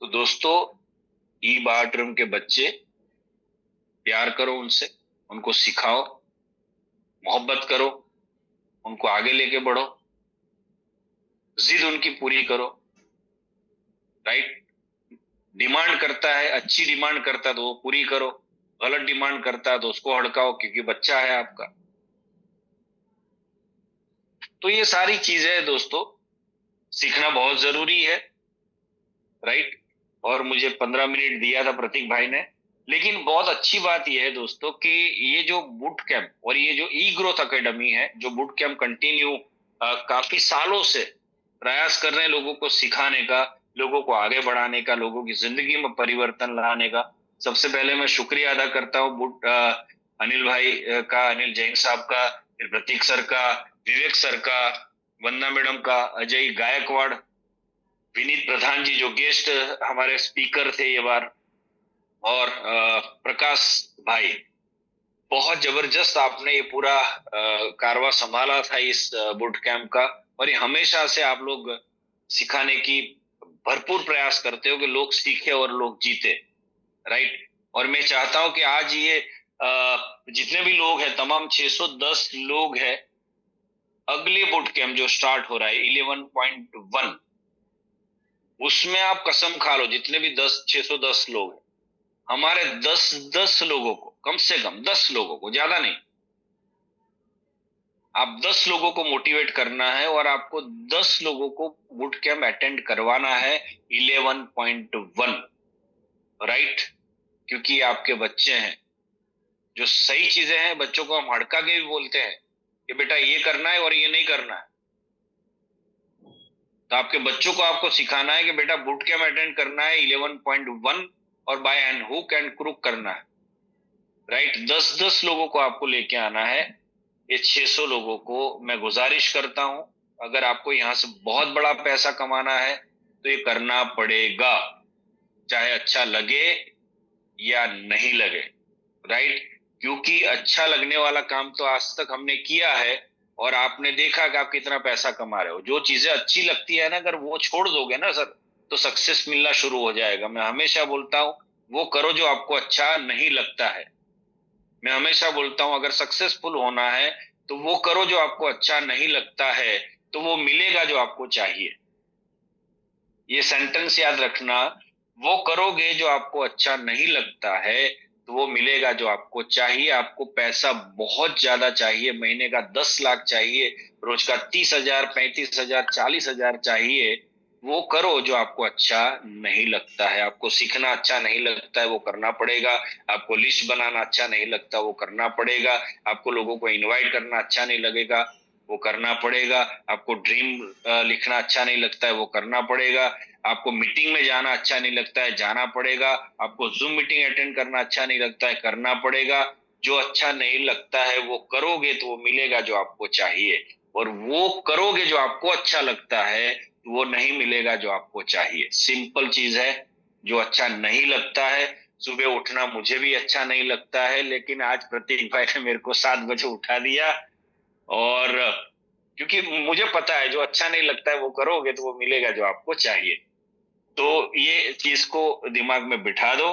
Speaker 3: तो दोस्तों ई बायोटेरियम के बच्चे, प्यार करो उनसे, उनको सिखाओ, मोहब्बत करो, उनको आगे लेके बढ़ो, जिद उनकी पूरी करो, राइट। डिमांड करता है, अच्छी डिमांड करता है तो वो पूरी करो, गलत डिमांड करता है तो उसको हड़काओ, क्योंकि बच्चा है आपका। तो ये सारी चीजें हैं दोस्तों, सीखना बहुत जरूरी है, राइट। और मुझे 15 मिनट दिया था प्रतीक भाई ने, लेकिन बहुत अच्छी बात यह है दोस्तों कि ये जो बूट कैंप और ये जो ई ग्रोथ एकेडमी है, जो बूट कैंप कंटिन्यू काफी सालों से प्रयास कर रहे हैं लोगों को सिखाने का, लोगों को आगे बढ़ाने का, लोगों की जिंदगी में परिवर्तन लाने का। सबसे पहले मैं शुक्रिया अदा करता हूँ अनिल भाई का, अनिल जैन साहब का, फिर प्रतीक सर का, विवेक सर का, वंदना मैडम का, अजय गायकवाड़, विनीत प्रधान जी जो गेस्ट हमारे स्पीकर थे ये बार, और प्रकाश भाई। बहुत जबरदस्त आपने ये पूरा कारवा संभाला था इस बूट कैंप का, और ये हमेशा से आप लोग सिखाने की भरपूर प्रयास करते हो कि लोग सीखे और लोग जीते, राइट। और मैं चाहता हूं कि आज ये जितने भी लोग हैं, तमाम 610 लोग हैं, अगले बूट कैंप जो स्टार्ट हो रहा है 11.1, उसमें आप कसम खा लो, जितने भी 610 लोग हैं, हमारे 10 लोगों को, कम से कम 10 लोगों को, ज्यादा नहीं, आप 10 लोगों को मोटिवेट करना है और आपको 10 लोगों को बूट कैंप अटेंड करवाना है 11.1, राइट। क्योंकि आपके बच्चे हैं, जो सही चीजें हैं, बच्चों को हम हड़का के भी बोलते हैं कि बेटा ये करना है और ये नहीं करना है, तो आपके बच्चों को आपको सिखाना है कि बेटा बूट कैंप अटेंड करना है 11.1 और by hand hook and crook करना है, राइट। 10-10 लोगों को आपको लेके आना है। ये 600 लोगों को मैं गुजारिश करता हूं, अगर आपको यहां से बहुत बड़ा पैसा कमाना है तो ये करना पड़ेगा, चाहे अच्छा लगे या नहीं लगे, राइट। क्योंकि अच्छा लगने वाला काम तो आज तक हमने किया है और आपने देखा कि आप कितना पैसा कमा रहे हो। जो चीजें अच्छी लगती है ना, अगर वो छोड़ दोगे ना सर, तो सक्सेस मिलना शुरू हो जाएगा। मैं हमेशा बोलता हूं, वो करो जो आपको अच्छा नहीं लगता है। मैं हमेशा बोलता हूं, अगर सक्सेसफुल होना है तो वो करो जो आपको अच्छा नहीं लगता है, तो वो मिलेगा जो आपको चाहिए। ये सेंटेंस याद रखना, वो करोगे जो आपको अच्छा नहीं लगता है तो वो मिलेगा जो आपको चाहिए। आपको पैसा बहुत ज्यादा चाहिए, महीने का 10 लाख चाहिए, रोज का 30,000, 35,000, 40,000 चाहिए, वो करो जो आपको अच्छा नहीं लगता है। आपको सीखना अच्छा नहीं लगता है, वो करना पड़ेगा। आपको लिस्ट बनाना अच्छा नहीं लगता, वो करना पड़ेगा। आपको लोगों को इनवाइट करना अच्छा नहीं लगेगा, वो करना पड़ेगा। आपको ड्रीम लिखना अच्छा नहीं लगता है, वो करना पड़ेगा। आपको मीटिंग में जाना अच्छा नहीं लगता है, जाना पड़ेगा। आपको जूम मीटिंग अटेंड करना अच्छा नहीं लगता है, करना पड़ेगा। जो अच्छा नहीं लगता है वो करोगे तो वो मिलेगा जो आपको चाहिए, और वो करोगे जो आपको अच्छा लगता है तो वो नहीं मिलेगा जो आपको चाहिए। सिंपल चीज है। जो अच्छा नहीं लगता है, सुबह उठना मुझे भी अच्छा नहीं लगता है, लेकिन आज प्रतीक भाई ने मेरे को 7 बजे उठा दिया, और क्योंकि मुझे पता है जो अच्छा नहीं लगता है वो करोगे तो वो मिलेगा जो आपको चाहिए। तो ये चीज को दिमाग में बिठा दो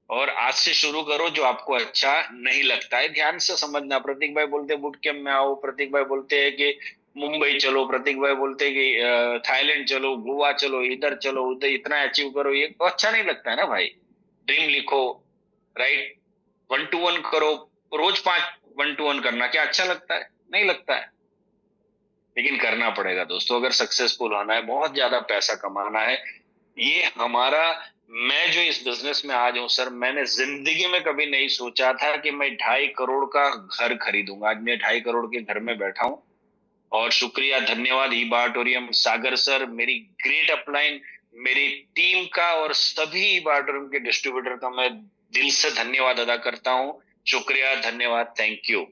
Speaker 3: और आज से शुरू करो जो आपको अच्छा नहीं लगता है। ध्यान से समझना, प्रतीक भाई बोलते हैं बूट कैंप में आओ, प्रतीक भाई बोलते हैं कि मुंबई चलो, प्रतीक भाई बोलते हैं कि थाईलैंड चलो, गोवा चलो, इधर चलो, उधर इतना अचीव करो, ये तो अच्छा नहीं लगता है ना भाई। ड्रीम लिखो, राइट। 1-to-1 करो, रोज 5 1-to-1 करना क्या अच्छा लगता है? नहीं लगता है, लेकिन करना पड़ेगा दोस्तों अगर सक्सेसफुल होना है, बहुत ज्यादा पैसा कमाना है। ये हमारा, मैं जो इस बिजनेस में आज हूं सर, मैंने जिंदगी में कभी नहीं सोचा था कि मैं 2.5 करोड़ का घर खरीदूंगा। आज मैं 2.5 करोड़ के घर में बैठा हूं, और शुक्रिया, धन्यवाद ईबाटोरियम सागर सर, मेरी ग्रेट अपलाइन, मेरी टीम का और सभी ईबाटोरियम के डिस्ट्रीब्यूटर का मैं दिल से धन्यवाद अदा करता हूं। शुक्रिया, धन्यवाद, thank you.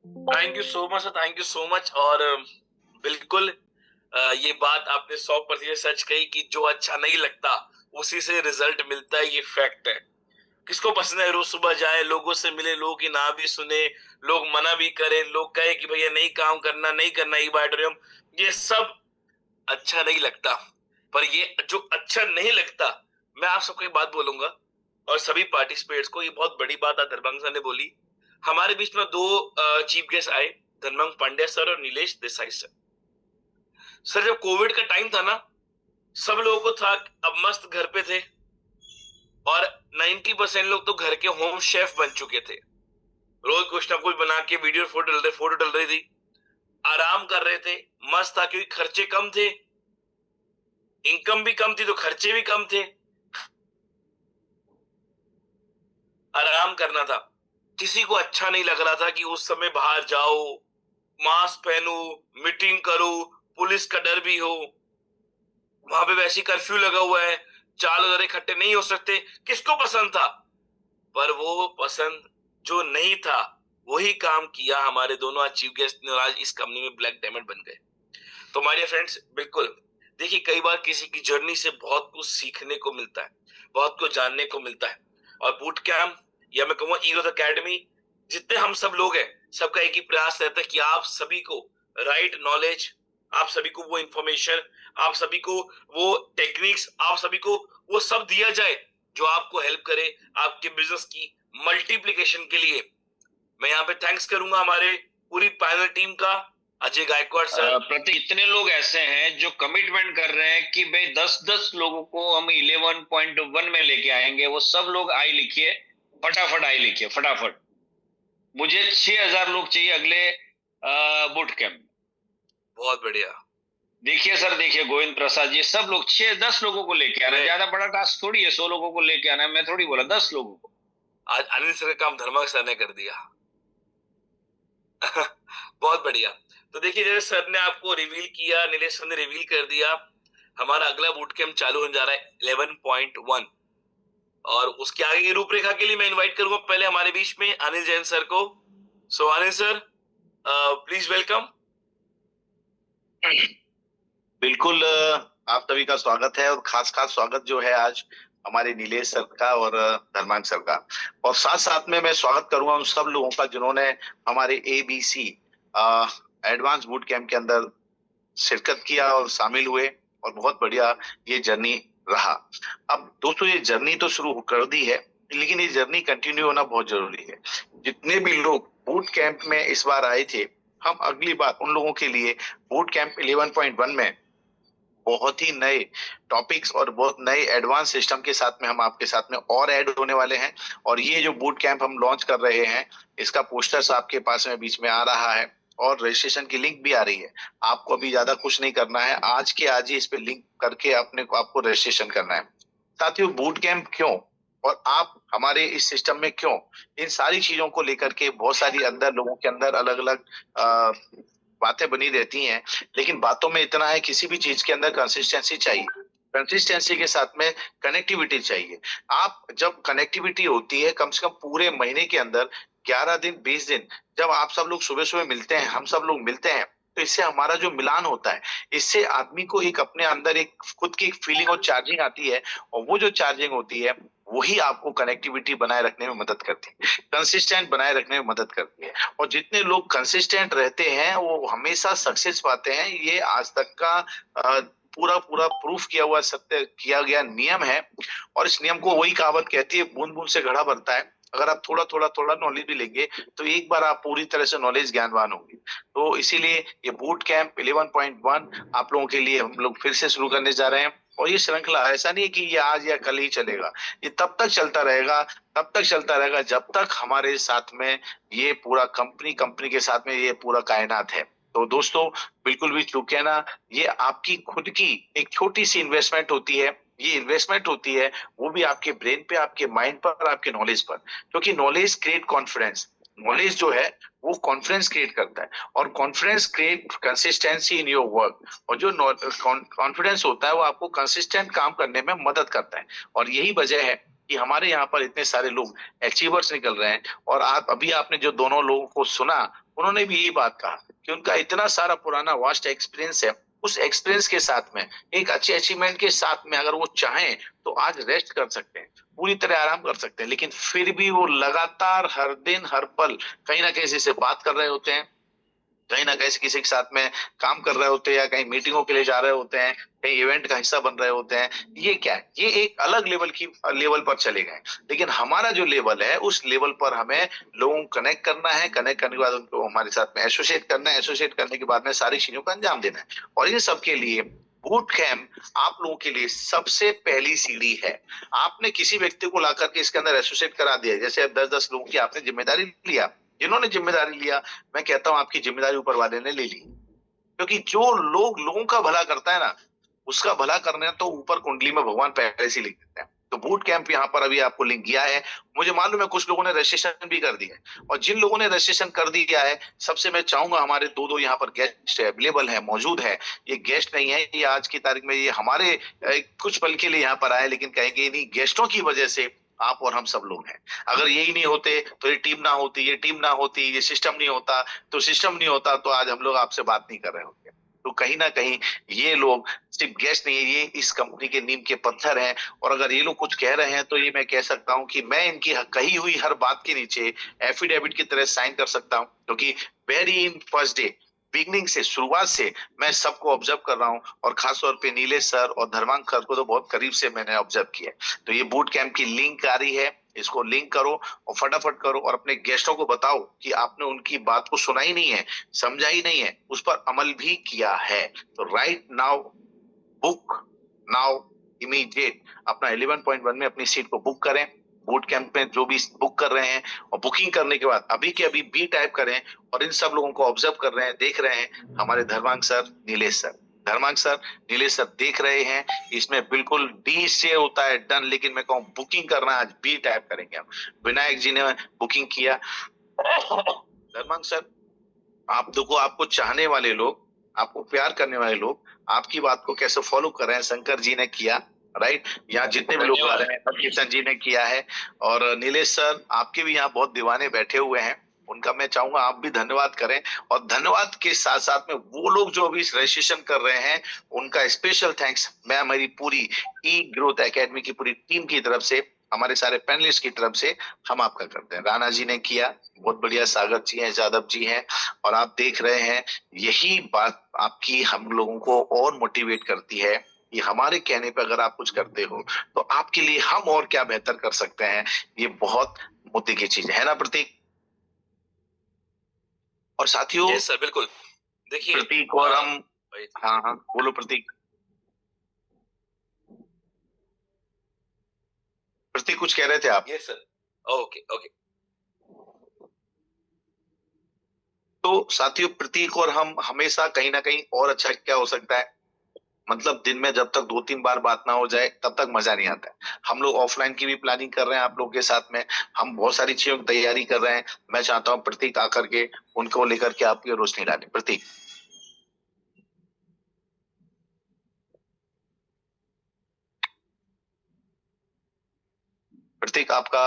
Speaker 1: Thank you so much, thank you so much. और बिल्कुल ये बात आपने 100% सच कही कि जो अच्छा नहीं लगता उसी से रिजल्ट मिलता है, ये फैक्ट है। किसको पसंद है रोज सुबह जाए, लोगों से मिले, लोगों की ना भी सुने, लोग मना भी करें, लोग कहे कि भैया नहीं काम करना, नहीं करना ई-बाइटोरियम, ये सब अच्छा नहीं लगता। पर ये जो अच्छा नहीं लगता, मैं आप सबको एक बात बोलूंगा और सभी पार्टिसिपेट्स को, ये बहुत बड़ी बात है दरभंग सर ने बोली, हमारे बीच में दो चीफ गेस्ट आए, धनमंग पांड्या सर और नीलेश देसाई सर। सर जब कोविड का टाइम था ना, सब लोगों को था अब मस्त घर पे थे, और 90% लोग तो घर के होम शेफ बन चुके थे। रोज कुछ ना कुछ बना के वीडियो फोटो डल रही थी, आराम कर रहे थे, मस्त था क्योंकि खर्चे कम थे, इनकम भी कम थी तो खर्चे भी कम थे, आराम करना था। किसी को अच्छा नहीं लग रहा था कि उस समय बाहर जाओ, मास्क पहनो, मीटिंग करो, पुलिस का डर भी हो, वहां पे वैसे कर्फ्यू लगा हुआ है, 4 लोग इकट्ठे नहीं हो सकते। किसको पसंद था? पर वो पसंद जो नहीं था वही काम किया हमारे दोनों आज चीफ गेस्ट ने, और आज इस कंपनी में ब्लैक डायमंड बन गए। तो माय डियर फ्रेंड्स, बिल्कुल देखिए, कई बार किसी की जर्नी से बहुत कुछ सीखने को मिलता है, बहुत कुछ जानने को मिलता है। और बूट कैंप या मैं कहूँगा ईगल एकेडमी, जितने हम सब लोग हैं, सबका एक ही प्रयास रहता है कि आप सभी को राइट नॉलेज, आप सभी को वो इंफॉर्मेशन, आप सभी को वो टेक्निक्स, आप सभी को वो सब दिया जाए जो आपको हेल्प करे आपके बिजनेस की मल्टीप्लिकेशन के लिए। मैं यहाँ पे थैंक्स करूंगा हमारे पूरी पैनल टीम का, अजय गायकवाड़ सर।
Speaker 3: प्रति इतने लोग ऐसे हैं जो कमिटमेंट कर रहे हैं कि भाई 10-10 लोगों को हम 11.1 में लेके आएंगे। वो सब लोग आई लिखिए, फटाफट आई लिखिए, फटाफट। मुझे 6000 लोग चाहिए अगले बूट कैंप।
Speaker 1: बहुत बढ़िया।
Speaker 3: देखिए सर, देखिए गोविंद प्रसाद, ये सब लोग 6-10 लोगों को लेके आना है। ज्यादा बड़ा टास्क थोड़ी है 100 लोगों को लेके आना है। मैं थोड़ी बोला 10 लोगों को।
Speaker 1: आज अनिल सर का काम धर्मा सर ने कर दिया। बहुत बढ़िया। तो देखिए, जैसे सर ने आपको रिवील किया, नीलेश सर ने रिवील कर दिया, हमारा अगला बूट कैंप चालू होने जा रहा है 11.1। और उसके आगे की रूपरेखा के लिए मैं इनवाइट करूंगा पहले हमारे बीच में अनिल जैन सर को। सो अनिल सर, प्लीज वेलकम।
Speaker 4: बिल्कुल, आप सभी का स्वागत है, और खास खास स्वागत जो है आज हमारे नीलेश सर का और धर्मांग सर का। और साथ साथ में मैं स्वागत करूंगा उन सब लोगों का जिन्होंने हमारे ABC एडवांस बूट कैंप के अंदर शिरकत किया और शामिल हुए, और बहुत बढ़िया ये जर्नी रहा। अब दोस्तों, ये जर्नी तो शुरू कर दी है, लेकिन ये जर्नी कंटिन्यू होना बहुत जरूरी है। जितने भी लोग बूट कैंप में इस बार आए थे, हम अगली बार उन लोगों के लिए बूट कैंप 11.1 में बहुत ही नए टॉपिक्स और बहुत नए एडवांस सिस्टम के साथ में हम आपके साथ में और ऐड होने वाले हैं। और ये जो बूट कैंप हम लॉन्च कर रहे हैं, इसका पोस्टर्स आपके पास में बीच में आ रहा है, और रजिस्ट्रेशन की लिंक भी आ रही है। आपको अभी ज्यादा कुछ नहीं करना है, आज के आज ही इस पे लिंक करके अपने को आपको रजिस्ट्रेशन करना है। साथियों, बूट कैंप क्यों और आप हमारे इस सिस्टम में क्यों, इन सारी चीजों को लेकर के बहुत सारी अंदर लोगों के अंदर अलग अलग बातें बनी रहती हैं। लेकिन बातों में इतना है, किसी भी चीज के अंदर कंसिस्टेंसी चाहिए, कंसिस्टेंसी के साथ में कनेक्टिविटी चाहिए। आप जब कनेक्टिविटी होती है, कम से कम पूरे महीने के अंदर 11 दिन 20 दिन जब आप सब लोग सुबह सुबह मिलते हैं, हम सब लोग मिलते हैं, तो इससे हमारा जो मिलान होता है, इससे आदमी को एक अपने अंदर एक खुद की एक फीलिंग और चार्जिंग आती है। और वो जो चार्जिंग होती है वही आपको कनेक्टिविटी बनाए रखने में मदद करती है, कंसिस्टेंट बनाए रखने में मदद करती है। और जितने लोग कंसिस्टेंट रहते हैं वो हमेशा सक्सेस पाते हैं। ये आज तक का पूरा पूरा प्रूफ किया हुआ सत्य किया गया नियम है। और इस नियम को वही कहावत कहती है, बूंद बूंद से घड़ा भरता है। अगर आप थोड़ा थोड़ा थोड़ा नॉलेज भी लेंगे तो एक बार आप पूरी तरह से नॉलेज ज्ञानवान होंगे। तो इसीलिए ये बूट कैंप 11.1 आप लोगों के लिए हम लोग फिर से शुरू करने जा रहे हैं। और ये श्रृंखला ऐसा नहीं है कि ये आज या कल ही चलेगा, ये तब तक चलता रहेगा, तब तक चलता रहेगा जब तक हमारे साथ में ये पूरा कंपनी के साथ में ये पूरा कायनात है। तो दोस्तों, बिल्कुल भी चूके ना, ये आपकी खुद की एक छोटी सी इन्वेस्टमेंट होती है। ये इन्वेस्टमेंट होती है वो भी आपके ब्रेन पे, आपके माइंड पर, आपके नॉलेज पर। क्योंकि नॉलेज क्रिएट कॉन्फिडेंस, नॉलेज जो है वो कॉन्फिडेंस क्रिएट करता है, और confidence create consistency in your work. और जो कॉन्फिडेंस होता है वो आपको कंसिस्टेंट काम करने में मदद करता है। और यही वजह है कि हमारे यहाँ पर इतने सारे लोग अचीवर्स निकल रहे हैं। और आप अभी आपने जो दोनों लोगों को सुना, उन्होंने भी यही बात कहा कि उनका इतना सारा पुराना वास्ट एक्सपीरियंस है। उस एक्सपीरियंस के साथ में, एक अच्छे अचीवमेंट के साथ में, अगर वो चाहें तो आज रेस्ट कर सकते हैं, पूरी तरह आराम कर सकते हैं। लेकिन फिर भी वो लगातार हर दिन हर पल कहीं ना कहीं से बात कर रहे होते हैं, कहीं ना कहीं किसी के साथ में काम कर रहे होते हैं या कहीं मीटिंगों के लिए जा रहे होते हैं, कहीं इवेंट का हिस्सा बन रहे होते हैं। ये क्या है, ये एक अलग लेवल पर चले गए। लेकिन हमारा जो लेवल है उस लेवल पर हमें लोगों को कनेक्ट करना है, कनेक्ट करने के बाद उनको हमारे साथ में एसोसिएट करना है, एसोसिएट करने के बाद में सारी चीजों को अंजाम देना है। और इन सब के लिए बूट कैंप आप लोगों के लिए सबसे पहली सीढ़ी है। आपने किसी व्यक्ति को ला करके इसके अंदर एसोसिएट करा दिया, जैसे 10-10 लोगों की आपने जिम्मेदारी लिया, जिन्होंने जिम्मेदारी लिया, मैं कहता हूं आपकी जिम्मेदारी ऊपर वाले ने ले ली। क्योंकि जो लोगों का भला करता है ना, उसका भला करने तो ऊपर कुंडली में भगवान पहले से लिख देते हैं। तो बूट कैंप यहाँ पर अभी आपको लिंक किया है। मुझे मालूम है कुछ लोगों ने रजिस्ट्रेशन भी कर दिया है, और जिन लोगों ने रजिस्ट्रेशन कर दिया है सबसे मैं चाहूंगा, हमारे दो यहाँ पर गेस्ट अवेलेबल है, मौजूद है। ये गेस्ट नहीं है, ये आज की तारीख में ये हमारे कुछ पल के लिए यहाँ पर आए, लेकिन कहेंगे इन्हीं गेस्टों की वजह से आप और हम सब लोग हैं। अगर यही नहीं होते तो ये टीम ना होती, ये टीम ना होती, ये सिस्टम नहीं होता, तो सिस्टम नहीं होता तो आज हम लोग आपसे बात नहीं कर रहे होते। तो कहीं ना कहीं ये लोग सिर्फ गेस्ट नहीं है, ये इस कंपनी के नींव के पत्थर हैं। और अगर ये लोग कुछ कह रहे हैं तो ये मैं कह सकता हूं कि मैं इनकी कही हुई हर बात के नीचे एफिडेविट की तरह साइन कर सकता हूं, क्योंकि very in first day beginning से, शुरुआत से मैं सबको ऑब्जर्व कर रहा हूं। और खासतौर पे नीलेश सर और धर्मांक सर को तो बहुत करीब से मैंने ऑब्जर्व किया। तो ये बूट कैंप की लिंक आ रही है, इसको लिंक करो और फटाफट करो, और अपने गेस्टों को बताओ कि आपने उनकी बात को सुना ही नहीं है, समझा ही नहीं है, उस पर अमल भी किया है। तो right now book now immediate अपना 11.1 में अपनी सीट को बुक करें। बूट कैंप में जो भी बुक कर रहे हैं, और बुकिंग करने के बाद अभी के अभी बी टाइप करें, और इन सब लोगों को ऑब्जर्व कर रहे हैं, देख रहे हैं, हमारे Dharmank sir, Nilesh sir, Dharmank sir, Nilesh sir देख रहे हैं। इसमें बिल्कुल डी से होता है डन, लेकिन मैं कहूँ बुकिंग करना आज बी टाइप करेंगे हम। विनायक जी ने बुकिंग किया। धर्मांक सर, आप देखो, आपको चाहने वाले लोग, आपको प्यार करने वाले लोग आपकी बात को कैसे फॉलो कर रहे हैं। शंकर जी ने किया, राइट, यहाँ जितने भी लोग आ रहे हैं, किशन जी ने किया है, और नीलेश सर आपके भी यहाँ बहुत दीवाने बैठे हुए हैं, उनका मैं चाहूंगा आप भी धन्यवाद करें। और धन्यवाद के साथ साथ में वो लोग जो अभी रजिस्ट्रेशन कर रहे हैं, उनका स्पेशल थैंक्स मैं हमारी पूरी ई ग्रोथ एकेडमी की पूरी टीम की तरफ से, हमारे सारे पैनलिस्ट की तरफ से हम आपका करते हैं। राणा जी ने किया, बहुत बढ़िया, सागर जी हैं, जादव जी हैं, और आप देख रहे हैं यही बात आपकी हम लोगों को और मोटिवेट करती है कि हमारे कहने पे अगर आप कुछ करते हो तो आपके लिए हम और क्या बेहतर कर सकते हैं। ये बहुत मुद्दे की चीज है ना प्रतीक? और साथियों,
Speaker 1: यस सर, बिल्कुल। देखिए
Speaker 4: प्रतीक और हम, हाँ हाँ बोलो प्रतीक। प्रतीक कुछ कह रहे थे आप?
Speaker 1: Yes sir, okay okay.
Speaker 4: तो साथियों, प्रतीक और हम हमेशा कहीं ना कहीं और अच्छा क्या हो सकता है, मतलब दिन में जब तक 2-3 बार बात ना हो जाए तब तक मजा नहीं आता है। हम लोग ऑफलाइन की भी प्लानिंग कर रहे हैं आप लोगों के साथ में, हम बहुत सारी चीजों की तैयारी कर रहे हैं। मैं चाहता हूँ प्रतीक आकर के उनको लेकर के आपकी रोशनी डाले। प्रतीक, प्रतीक आपका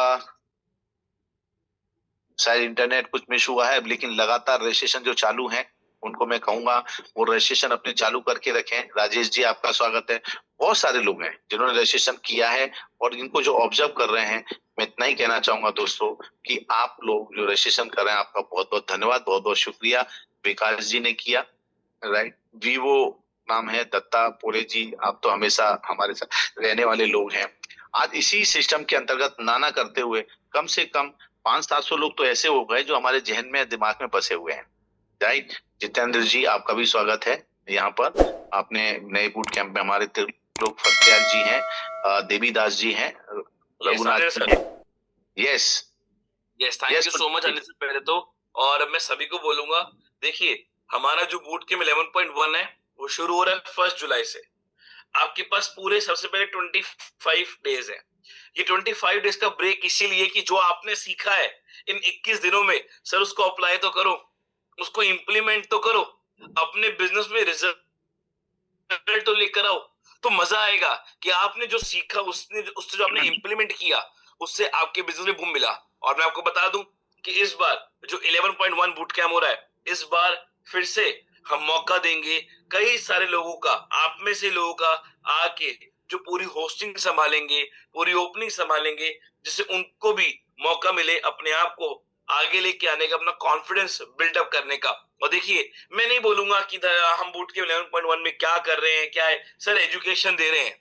Speaker 4: शायद इंटरनेट कुछ मिस हुआ है, लेकिन लगातार रजिस्ट्रेशन जो चालू है उनको मैं कहूंगा वो रजिस्ट्रेशन अपने चालू करके रखें। राजेश जी आपका स्वागत है। बहुत सारे लोग हैं जिन्होंने रजिस्ट्रेशन किया है, और इनको जो ऑब्जर्व कर रहे हैं, मैं इतना ही कहना चाहूंगा दोस्तों कि आप लोग जो रजिस्ट्रेशन कर रहे हैं आपका बहुत बहुत धन्यवाद, बहुत बहुत शुक्रिया। विकास जी ने किया, राइट, वीवो नाम है, दत्ता पोरे जी, आप तो हमेशा हमारे साथ रहने वाले लोग हैं। आज इसी सिस्टम के अंतर्गत नाना करते हुए कम से कम 500-700 लोग तो ऐसे हो गए जो हमारे जहन में, दिमाग में बसे हुए हैं, राइट। जितेंद्र जी आपका भी स्वागत है यहाँ पर। आपने नए बूट कैंप में हमारे लोग फतेहाल जी हैं, देवीदास जी हैं, रघुनाथ जी हैं। Yes
Speaker 1: yes, thank you so much आने से पहले तो। और मैं सभी को बोलूंगा, देखिए हमारा जो बूट कैंप 11.1 है वो शुरू हो रहा है 1 जुलाई से। आपके पास पूरे सबसे पहले 25 डेज है। ये 25 डेज का ब्रेक इसीलिए कि जो आपने सीखा है इन 21 दिनों में सर उसको अप्लाई तो करो, उसको इम्प्लीमेंट तो करो, अपने बिजनेस में रिजल्ट तो लेकर आओ, तो मजा आएगा कि आपने जो सीखा उससे जो आपने इम्प्लीमेंट किया उससे आपके बिजनेस में बूम मिला। और मैं आपको बता दूं कि इस बार जो 11.1 बूट कैंप हो रहा है, इस बार फिर से हम मौका देंगे कई सारे लोगों का, आप में से लोगों का आके जो पूरी होस्टिंग संभालेंगे, पूरी ओपनिंग संभालेंगे, जिससे उनको भी मौका मिले अपने आप को आगे लेके आने का, अपना कॉन्फिडेंस बिल्डअप करने का, और देखिए, मैं नहीं बोलूंगा कि हम बूट के 11.1 में क्या कर रहे हैं, क्या है सर, एजुकेशन दे रहे हैं।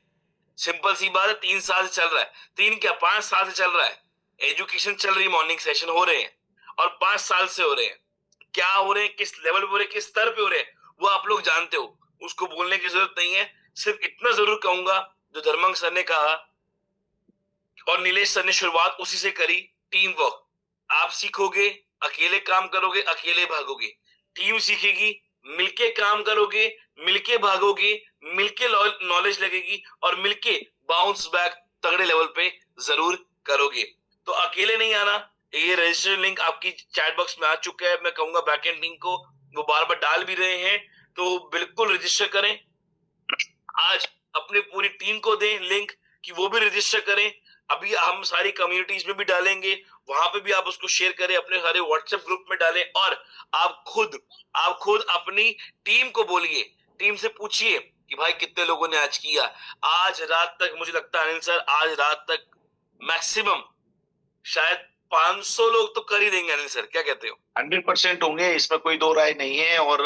Speaker 1: सिंपल सी बात है, 3 साल से चल रहा है, 3 क्या 5 साल से चल रहा है, एजुकेशन चल रही, मॉर्निंग सेशन हो रहे हैं, और 5 साल से हो रहे हैं। क्या हो रहे हैं, किस लेवल पे हो रहे हैं, किस स्तर पे हो रहे हैं, वो आप लोग जानते हो, उसको बोलने की जरूरत नहीं है। सिर्फ इतना जरूर कहूंगा, जो धर्मंग सर ने कहा और नीलेश सर ने शुरुआत उसी से करी, टीम वर्क। आप सीखोगे, अकेले काम करोगे, अकेले भागोगे। टीम सीखेगी, मिलके काम करोगे, मिलके भागोगे, मिलके नॉलेज लगेगी, और मिलके बाउंस बैक तगड़े लेवल पे जरूर करोगे। तो अकेले नहीं आना। ये रजिस्ट्रेशन लिंक आपकी चैट बॉक्स में आ चुका है, मैं कहूंगा बैकएंड लिंक को वो बार बार डाल भी रहे हैं, तो बिल्कुल रजिस्टर करें। आज अपनी पूरी टीम को दें लिंक कि वो भी रजिस्टर करें। अभी हम सारी कम्युनिटीज में भी डालेंगे, वहां पे भी आप उसको शेयर करें, अपने सारे व्हाट्सएप ग्रुप में डालें, और आप खुद अपनी टीम को बोलिए, टीम से पूछिए कि भाई कितने लोगों ने आज किया। आज रात तक मुझे लगता है अनिल सर, आज रात तक मैक्सिमम शायद 500 लोग तो कर ही देंगे। अनिल सर क्या कहते हो?
Speaker 4: 100% होंगे, इसमें कोई दो राय नहीं है। और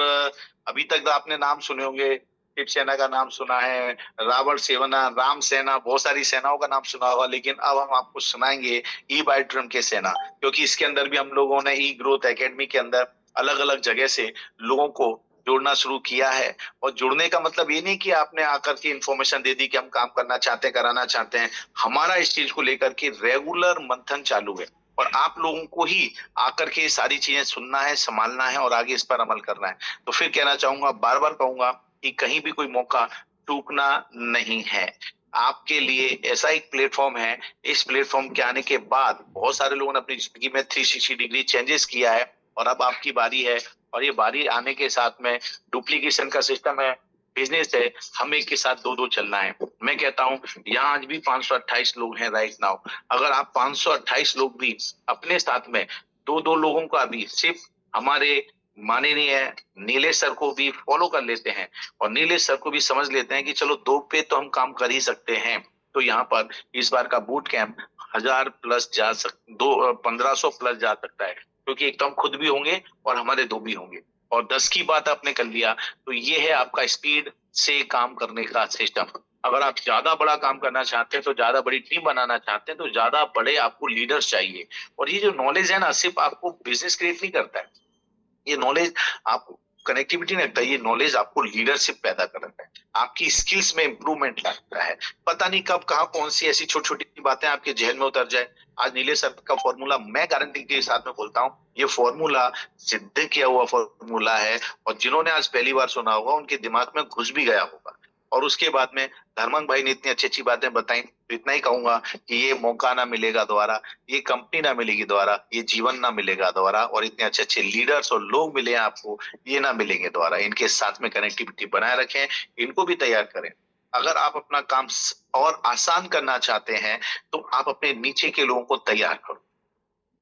Speaker 4: अभी तक आपने नाम सुने होंगे, शिवसेना का नाम सुना है, रावण सेना, राम सेना, बहुत सारी सेनाओं का नाम सुना होगा, लेकिन अब हम आपको सुनाएंगे ई बायोट्रम के सेना, क्योंकि इसके अंदर भी हम लोगों ने ई ग्रोथ एकेडमी के अंदर अलग अलग जगह से लोगों को जोड़ना शुरू किया है। और जुड़ने का मतलब ये नहीं कि आपने आकर के इंफॉर्मेशन दे दी कि हम काम करना चाहते हैं, कराना चाहते हैं। हमारा इस चीज को लेकर के रेगुलर मंथन चालू है, और आप लोगों को ही आकर के सारी चीजें सुनना है, संभालना है और आगे इस पर अमल करना है। तो फिर कहना चाहूंगा, बार बार कहूंगा कि कहीं भी कोई मौका चूकना नहीं है। आपके लिए ऐसा एक प्लेटफॉर्म है, इस प्लेटफॉर्म के आने के बाद बहुत सारे लोगों ने अपनी जिंदगी में 360 डिग्री चेंजेस किया है, और अब आपकी बारी है। और ये बारी आने के साथ में डुप्लीकेशन का सिस्टम है, बिजनेस है, हम एक के साथ दो दो चलना है। मैं कहता हूँ यहाँ आज भी 528 लोग हैं राइट नाउ। अगर आप 528 लोग भी अपने साथ में दो दो लोगों का भी सिर्फ हमारे माननीय नीलेश सर को भी फॉलो कर लेते हैं, और नीलेश सर को भी समझ लेते हैं कि चलो 2 पे तो हम काम कर ही सकते हैं, तो यहाँ पर इस बार का बूट कैंप 1000 प्लस जा सकता, 1500 प्लस जा सकता है, क्योंकि एक तो हम खुद भी होंगे और हमारे 2 भी होंगे। और 10 की बात आपने कर लिया, तो ये है आपका स्पीड से काम करने का सिस्टम। अगर आप ज्यादा बड़ा काम करना चाहते हैं, तो ज्यादा बड़ी टीम बनाना चाहते हैं, तो ज्यादा बड़े आपको लीडर्स चाहिए। और ये जो नॉलेज है ना, सिर्फ आपको बिजनेस क्रिएट नहीं करता है, ये नॉलेज आपको कनेक्टिविटी नहीं रखता, ये नॉलेज आपको लीडरशिप पैदा करता है, आपकी स्किल्स में इंप्रूवमेंट लाता है। पता नहीं कब कहाँ कौन सी ऐसी छोटी छोटी बातें आपके जहन में उतर जाए। आज नीलेश सर का फॉर्मूला मैं गारंटी के साथ में बोलता हूँ, ये फॉर्मूला सिद्ध किया हुआ फॉर्मूला है, और जिन्होंने आज पहली बार सुना होगा उनके दिमाग में घुस भी गया होगा। और उसके बाद में धर्मंग भाई ने इतनी अच्छी अच्छी बातें बताई, तो इतना ही कहूंगा कि ये मौका ना मिलेगा दोबारा, ये कंपनी ना मिलेगी दोबारा, ये जीवन ना मिलेगा दोबारा, और इतने अच्छे अच्छे लीडर्स और लोग मिले आपको, ये ना मिलेंगे दोबारा। इनके साथ में कनेक्टिविटी बनाए रखें, इनको भी तैयार करें। अगर आप अपना काम और आसान करना चाहते हैं, तो आप अपने नीचे के लोगों को तैयार करो।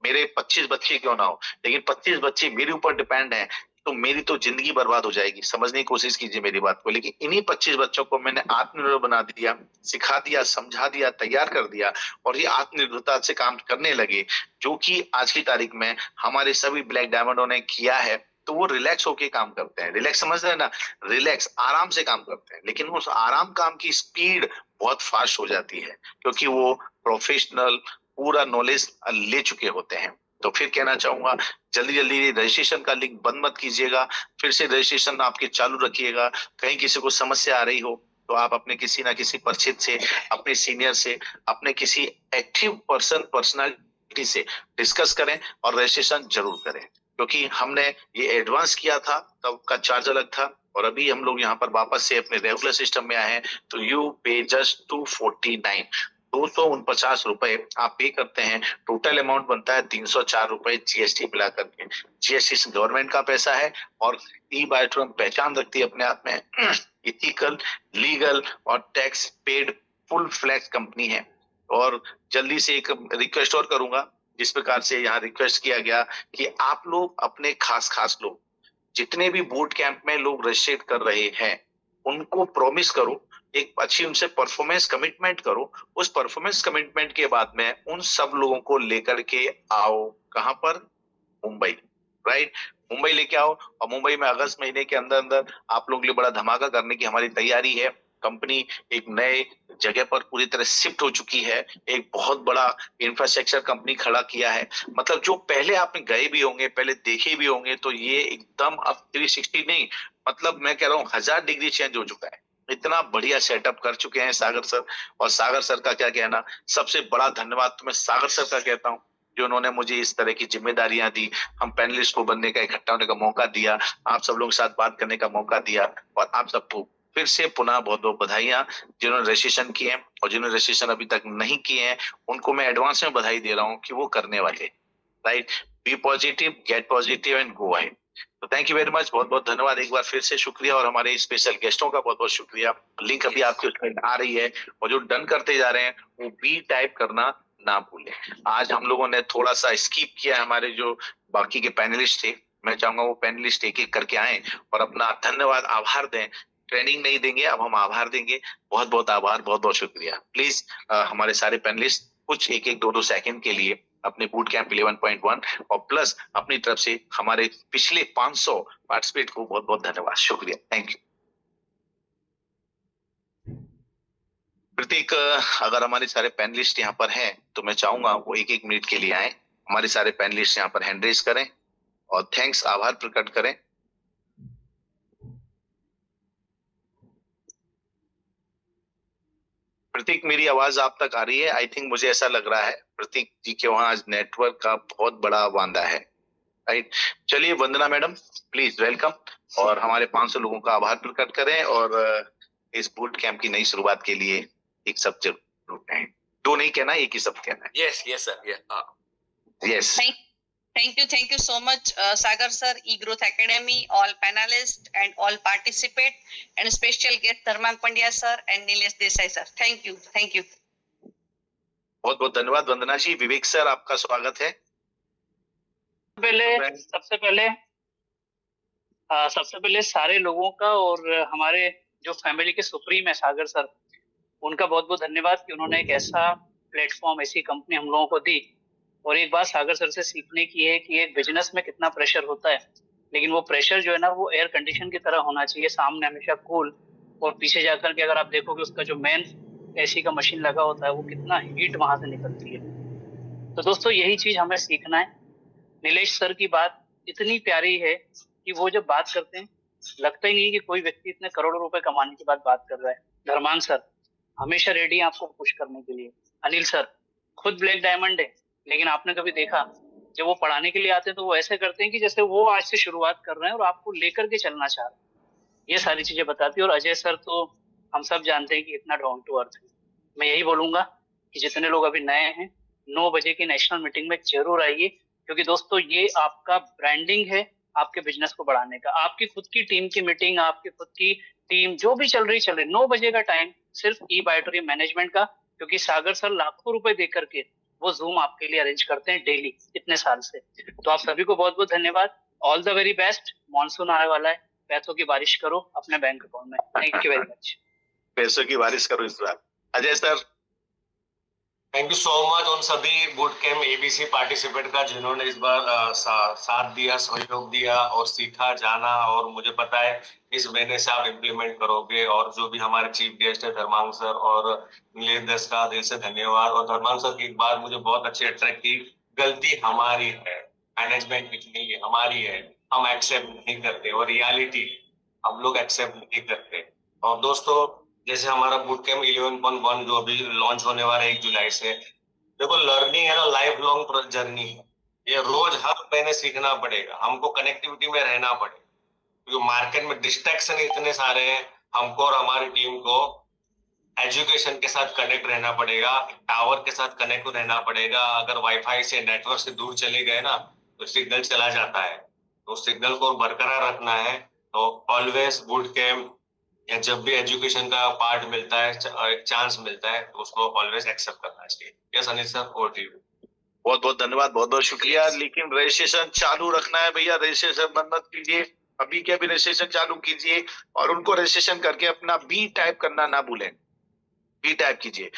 Speaker 4: मेरे 25 बच्चे क्यों ना हो, लेकिन 25 बच्चे मेरे ऊपर डिपेंड हैं, तो मेरी तो जिंदगी बर्बाद हो जाएगी। समझने की कोशिश कीजिए मेरी बात को। लेकिन इन्हीं 25 बच्चों को मैंने आत्मनिर्भर बना दिया, सिखा दिया, समझा दिया, तैयार कर दिया, और ये आत्मनिर्भरता से काम करने लगे, जो कि आज की तारीख में हमारे सभी ब्लैक डायमंडों ने किया है। तो वो रिलैक्स होके काम करते हैं, रिलैक्स समझ रहे हैं ना, रिलैक्स आराम से काम करते हैं, लेकिन उस आराम काम की स्पीड बहुत फास्ट हो जाती है, क्योंकि वो प्रोफेशनल पूरा नॉलेज ले चुके होते हैं। तो फिर कहना चाहूंगा, जल्दी जल्दी रजिस्ट्रेशन का लिंक बंद मत कीजिएगा, फिर से रजिस्ट्रेशन आपके चालू रखिएगा। कहीं किसी को समस्या आ रही हो, तो आप अपने किसी ना किसी परिचित से, अपने सीनियर से, अपने किसी एक्टिव पर्सनालिटी से डिस्कस करें, और रजिस्ट्रेशन जरूर करें। क्योंकि हमने ये एडवांस किया था, तब का चार्ज अलग था, और अभी हम लोग यहाँ पर वापस से अपने रेगुलर सिस्टम में आए हैं, तो यू पे जस्ट 249, 249 रुपए आप पे करते हैं। टोटल अमाउंट बनता है 304 रुपए जीएसटी मिला करके। जीएसटी गवर्नमेंट का पैसा है, और ई बायोट्रम पहचान रखती है अपने आप में इथिकल, लीगल और tax paid full flag company है। और जल्दी से एक रिक्वेस्ट और करूंगा, जिस प्रकार से यहाँ रिक्वेस्ट किया गया कि आप लोग अपने खास लोग, जितने भी बूट कैंप में लोग रजिस्ट्रेट कर रहे हैं, उनको प्रॉमिस करो, एक अच्छी उनसे परफॉर्मेंस कमिटमेंट करो। उस परफॉर्मेंस कमिटमेंट के बाद में उन सब लोगों को लेकर के आओ, कहां पर? मुंबई, राइट? मुंबई लेके आओ, और मुंबई में अगस्त महीने के अंदर अंदर आप लोगों के लिए बड़ा धमाका करने की हमारी तैयारी है। कंपनी एक नए जगह पर पूरी तरह शिफ्ट हो चुकी है, एक बहुत बड़ा इंफ्रास्ट्रक्चर कंपनी खड़ा किया है। मतलब जो पहले आपने गए भी होंगे, पहले देखे भी होंगे, तो ये एकदम अब 360 नहीं, मतलब मैं कह रहा हूँ 1000 डिग्री चेंज हो चुका है। इतना बढ़िया सेटअप कर चुके हैं सागर सर। और सागर सर का क्या कहना, सबसे बड़ा धन्यवाद तो मैं सागर सर का कहता हूँ, जो उन्होंने मुझे इस तरह की जिम्मेदारियां दी, हम पैनलिस्ट को बनने का, इकट्ठा होने का मौका दिया, आप सब लोगों के साथ बात करने का मौका दिया। और आप सबको फिर से पुनः बहुत बहुत बधाइयां, जिन्होंने रजिस्ट्रेशन किए हैं और जिन्होंने रजिस्ट्रेशन अभी तक नहीं किए हैं, उनको मैं एडवांस में बधाई दे रहा हूँ कि वो करने वाले। Right, be positive, get positive and go ahead. तो थैंक यू वेरी मच, बहुत बहुत धन्यवाद, एक बार फिर से शुक्रिया, और हमारे स्पेशल गेस्टों का बहुत बहुत शुक्रिया। लिंक अभी आपके उसमें आ रही है, और जो डन करते जा रहे हैं वो बी टाइप करना ना भूलें। आज हम लोगों ने थोड़ा सा स्किप किया, हमारे जो बाकी के पैनलिस्ट थे, मैं चाहूंगा वो पैनलिस्ट एक एक करके आए और अपना धन्यवाद, आभार दें। ट्रेनिंग नहीं देंगे, अब हम आभार देंगे। बहुत बहुत आभार, बहुत बहुत शुक्रिया। प्लीज हमारे सारे पैनलिस्ट कुछ एक एक 2-2 सेकंड के लिए अपने बूट कैंप 11.1 और प्लस अपनी तरफ से हमारे पिछले 500 पार्टिसिपेट को बहुत बहुत धन्यवाद, शुक्रिया, थैंक यू। प्रतीक, अगर हमारे सारे पैनलिस्ट यहाँ पर हैं तो मैं चाहूंगा वो एक एक मिनट के लिए आए, हमारे सारे पैनलिस्ट यहाँ पर हैंड रेज करें और थैंक्स, आभार प्रकट करें। प्रतीक, मेरी आवाज आप तक आ रही है? आई थिंक मुझे ऐसा लग रहा है प्रतीक जी के वहां आज नेटवर्क का बहुत बड़ा वांदा है। राइट, चलिए वंदना मैडम प्लीज वेलकम, और हमारे 500 लोगों का आभार प्रकट करें, और इस बूट कैंप की नई शुरुआत के लिए एक सब जरूर कहें। 2 नहीं कहना, एक ही सब कहना है।
Speaker 1: yes sir, yeah.
Speaker 4: Yes,
Speaker 5: Thank you so much, Sagar sir, eGrowth Academy, all panelists and all participate, and special guest Dharmang Pandya sir and Nilesh Desai sir. Thank you.
Speaker 4: बहुत बहुत धन्यवाद वंदना जी। विवेक सर, आपका स्वागत है।
Speaker 6: सबसे पहले सारे लोगों का और हमारे जो फैमिली के सुप्रीम है सागर सर, उनका बहुत बहुत धन्यवाद कि उन्होंने एक ऐसा प्लेटफॉर्म, ऐसी कंपनी हम लोगों को दी। और एक बात सागर सर से सीखने की है कि एक बिजनेस में कितना प्रेशर होता है, लेकिन वो प्रेशर जो है ना, वो एयर कंडीशन की तरह होना चाहिए, सामने हमेशा कूल, और पीछे जाकर के अगर आप देखोगे उसका जो मेन एसी का मशीन लगा होता है, वो कितना हीट वहां से निकलती है। तो दोस्तों यही चीज हमें सीखना है। नीलेश सर की बात इतनी प्यारी है कि वो जब बात करते हैं लगता ही नहीं कि कोई व्यक्ति इतने करोड़ों रुपए कमाने के बाद बात कर रहा है। धर्मांग सर हमेशा रेडी है आपको पुश करने के लिए। अनिल सर खुद ब्लैक डायमंड है, लेकिन आपने कभी देखा जब वो पढ़ाने के लिए आते हैं तो वो ऐसे करते हैं कि जैसे वो आज से शुरुआत कर रहे हैं और आपको लेकर के चलना चाह रहे हैं। ये सारी चीजें बताती है। और अजय सर तो हम सब जानते हैं कि इतना डाउन टू अर्थ है। मैं यही बोलूंगा कि जितने लोग अभी नए हैं 9 बजे की नेशनल मीटिंग में जरूर आइए, क्योंकि दोस्तों ये आपका ब्रांडिंग है आपके बिजनेस को बढ़ाने का। आपकी खुद की टीम की मीटिंग, आपकी खुद की टीम जो भी चल रही 9 बजे का टाइम सिर्फ ई बायोटोरियम मैनेजमेंट का, क्योंकि सागर सर लाखों रुपए दे करके वो जूम आपके लिए अरेंज करते हैं डेली इतने साल से। तो आप सभी को बहुत बहुत धन्यवाद। All the very best. Monsoon आने वाला है, पैसों की बारिश करो अपने बैंक अकाउंट में। Thank you very much.
Speaker 4: पैसों की बारिश करो इस बार। Ajay sir,
Speaker 7: thank you so much उन सभी बूट कैंप एबीसी पार्टिसिपेंट का जिन्होंने इस बार साथ दिया, सहयोग दिया और सीखा, जाना, और मुझे पता है इस महीने से आप इम्प्लीमेंट करोगे। और जो भी हमारे चीफ गेस्ट है धर्मांग सर और नीलेश दस का दिल से धन्यवाद। और धर्मांग सर की एक बात मुझे बहुत अच्छी अट्रैक्ट की, गलती हमारी है, मैनेजमेंट की नहीं है, हमारी है, हम एक्सेप्ट नहीं करते, और रियलिटी हम लोग एक्सेप्ट नहीं करते। और दोस्तों जैसे हमारा बूट कैंप 11.1 जो अभी लॉन्च होने वाला है 1 जुलाई से, देखो लर्निंग है ना, लाइफ लॉन्ग जर्नी है। ये रोज हर महीने सीखना पड़ेगा, हमको कनेक्टिविटी में रहना पड़ेगा, क्योंकि मार्केट में डिस्ट्रैक्शन इतने सारे हैं। हमको और हमारी टीम को एजुकेशन के साथ कनेक्ट रहना पड़ेगा, टावर के साथ कनेक्ट रहना पड़ेगा। अगर वाईफाई से, नेटवर्क से दूर चले गए ना तो सिग्नल चला जाता है, तो सिग्नल को बरकरार रखना है। तो ऑलवेज बूट कैंप या जब भी एजुकेशन का पार्ट मिलता है, एक चांस मिलता है, तो उसको ऑलवेज एक्सेप्ट करना चाहिए। Yes Anil sir, over to you.
Speaker 4: बहुत बहुत धन्यवाद, बहुत बहुत शुक्रिया। लेकिन रजिस्ट्रेशन चालू रखना है भैया, रजिस्ट्रेशन बंद मत कीजिए, अभी के अभी रजिस्ट्रेशन चालू कीजिए, और उनको रजिस्ट्रेशन करके अपना बी टाइप करना ना भूलें, बी टाइप कीजिए।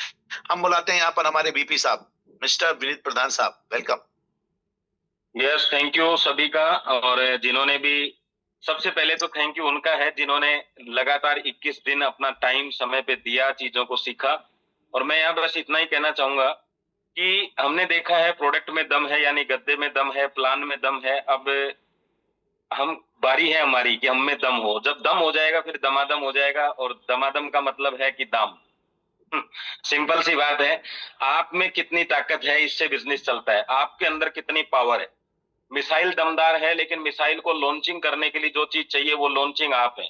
Speaker 4: हम बुलाते हैं यहाँ पर हमारे बीपी साहब, मिस्टर विनीत प्रधान साहब, वेलकम।
Speaker 3: यस, थैंक यू सभी का। और जिन्होंने भी, सबसे पहले तो थैंक यू उनका है जिन्होंने लगातार 21 दिन अपना टाइम समय पे दिया, चीजों को सीखा। और मैं यहाँ बस इतना ही कहना चाहूंगा कि हमने देखा है प्रोडक्ट में दम है, यानी गद्दे में दम है, प्लान में दम है। अब हम, बारी है हमारी कि हम में दम हो। जब दम हो जाएगा फिर दमादम हो जाएगा, और दमादम का मतलब है कि दाम। सिंपल सी बात है। आप में कितनी ताकत है इससे बिजनेस चलता है, आपके अंदर कितनी पावर है। मिसाइल दमदार है, लेकिन मिसाइल को लॉन्चिंग करने के लिए जो चीज चाहिए वो लॉन्चिंग आप है।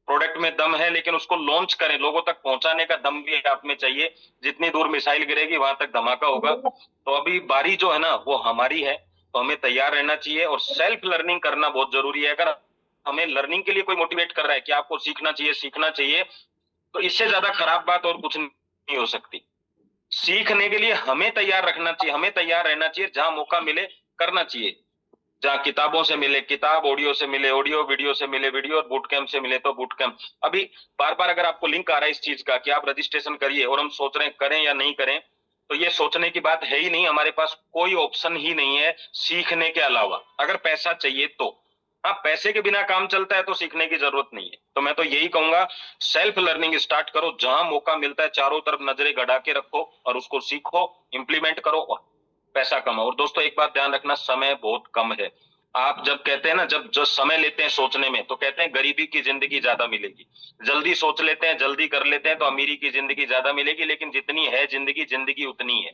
Speaker 3: प्रोडक्ट में दम है, लेकिन उसको लॉन्च करें, लोगों तक पहुंचाने का दम भी आप में चाहिए। जितनी दूर मिसाइल गिरेगी वहां तक धमाका होगा। तो अभी बारी जो है ना वो हमारी है, तो हमें तैयार रहना चाहिए और सेल्फ लर्निंग करना बहुत जरूरी है। अगर हमें लर्निंग के लिए कोई मोटिवेट कर रहा है कि आपको सीखना चाहिए सीखना चाहिए, तो इससे ज्यादा खराब बात और कुछ नहीं हो सकती। सीखने के लिए हमें तैयार रखना चाहिए, हमें तैयार रहना चाहिए। जहां मौका मिले करना चाहिए। जहाँ किताबों से मिले किताब, ऑडियो से मिले ऑडियो, वीडियो से मिले वीडियो, और बूट कैंप से मिले तो बूट कैंप। अभी बार बार अगर आपको लिंक आ रहा है इस चीज का कि आप रजिस्ट्रेशन करिए, और हम सोच रहे हैं करें या नहीं करें, तो ये सोचने की बात है ही नहीं। हमारे पास कोई ऑप्शन ही नहीं है सीखने के अलावा, अगर पैसा चाहिए तो। हाँ, पैसे के बिना काम चलता है तो सीखने की जरूरत नहीं है। तो मैं तो यही कहूंगा, सेल्फ लर्निंग स्टार्ट करो। जहां मौका मिलता है चारों तरफ नजरें गड़ा के रखो और उसको सीखो, इंप्लीमेंट करो और पैसा कमाओ। और दोस्तों एक बात ध्यान रखना, समय बहुत कम है। आप जब कहते हैं ना, जब जो समय लेते हैं सोचने में, तो कहते हैं गरीबी की जिंदगी ज्यादा मिलेगी। जल्दी सोच लेते हैं, जल्दी कर लेते हैं, तो अमीरी की जिंदगी ज्यादा मिलेगी। लेकिन जितनी है जिंदगी, जिंदगी उतनी है।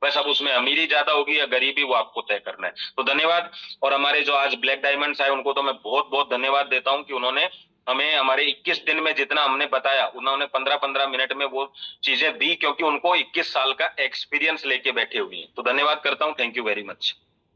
Speaker 3: बस अब उसमें अमीरी ज्यादा होगी या गरीबी, वो आपको तय करना है। तो धन्यवाद। और हमारे जो आज ब्लैक डायमंड्स आए उनको तो मैं बहुत बहुत धन्यवाद देता हूं कि उन्होंने हमें हमारे 21 दिन में जितना हमने बताया, उन्होंने 15-15 मिनट में वो चीजें दी, क्योंकि उनको 21 साल का एक्सपीरियंस लेके बैठे हुए हैं। तो धन्यवाद करता हूँ, थैंक यू वेरी मच।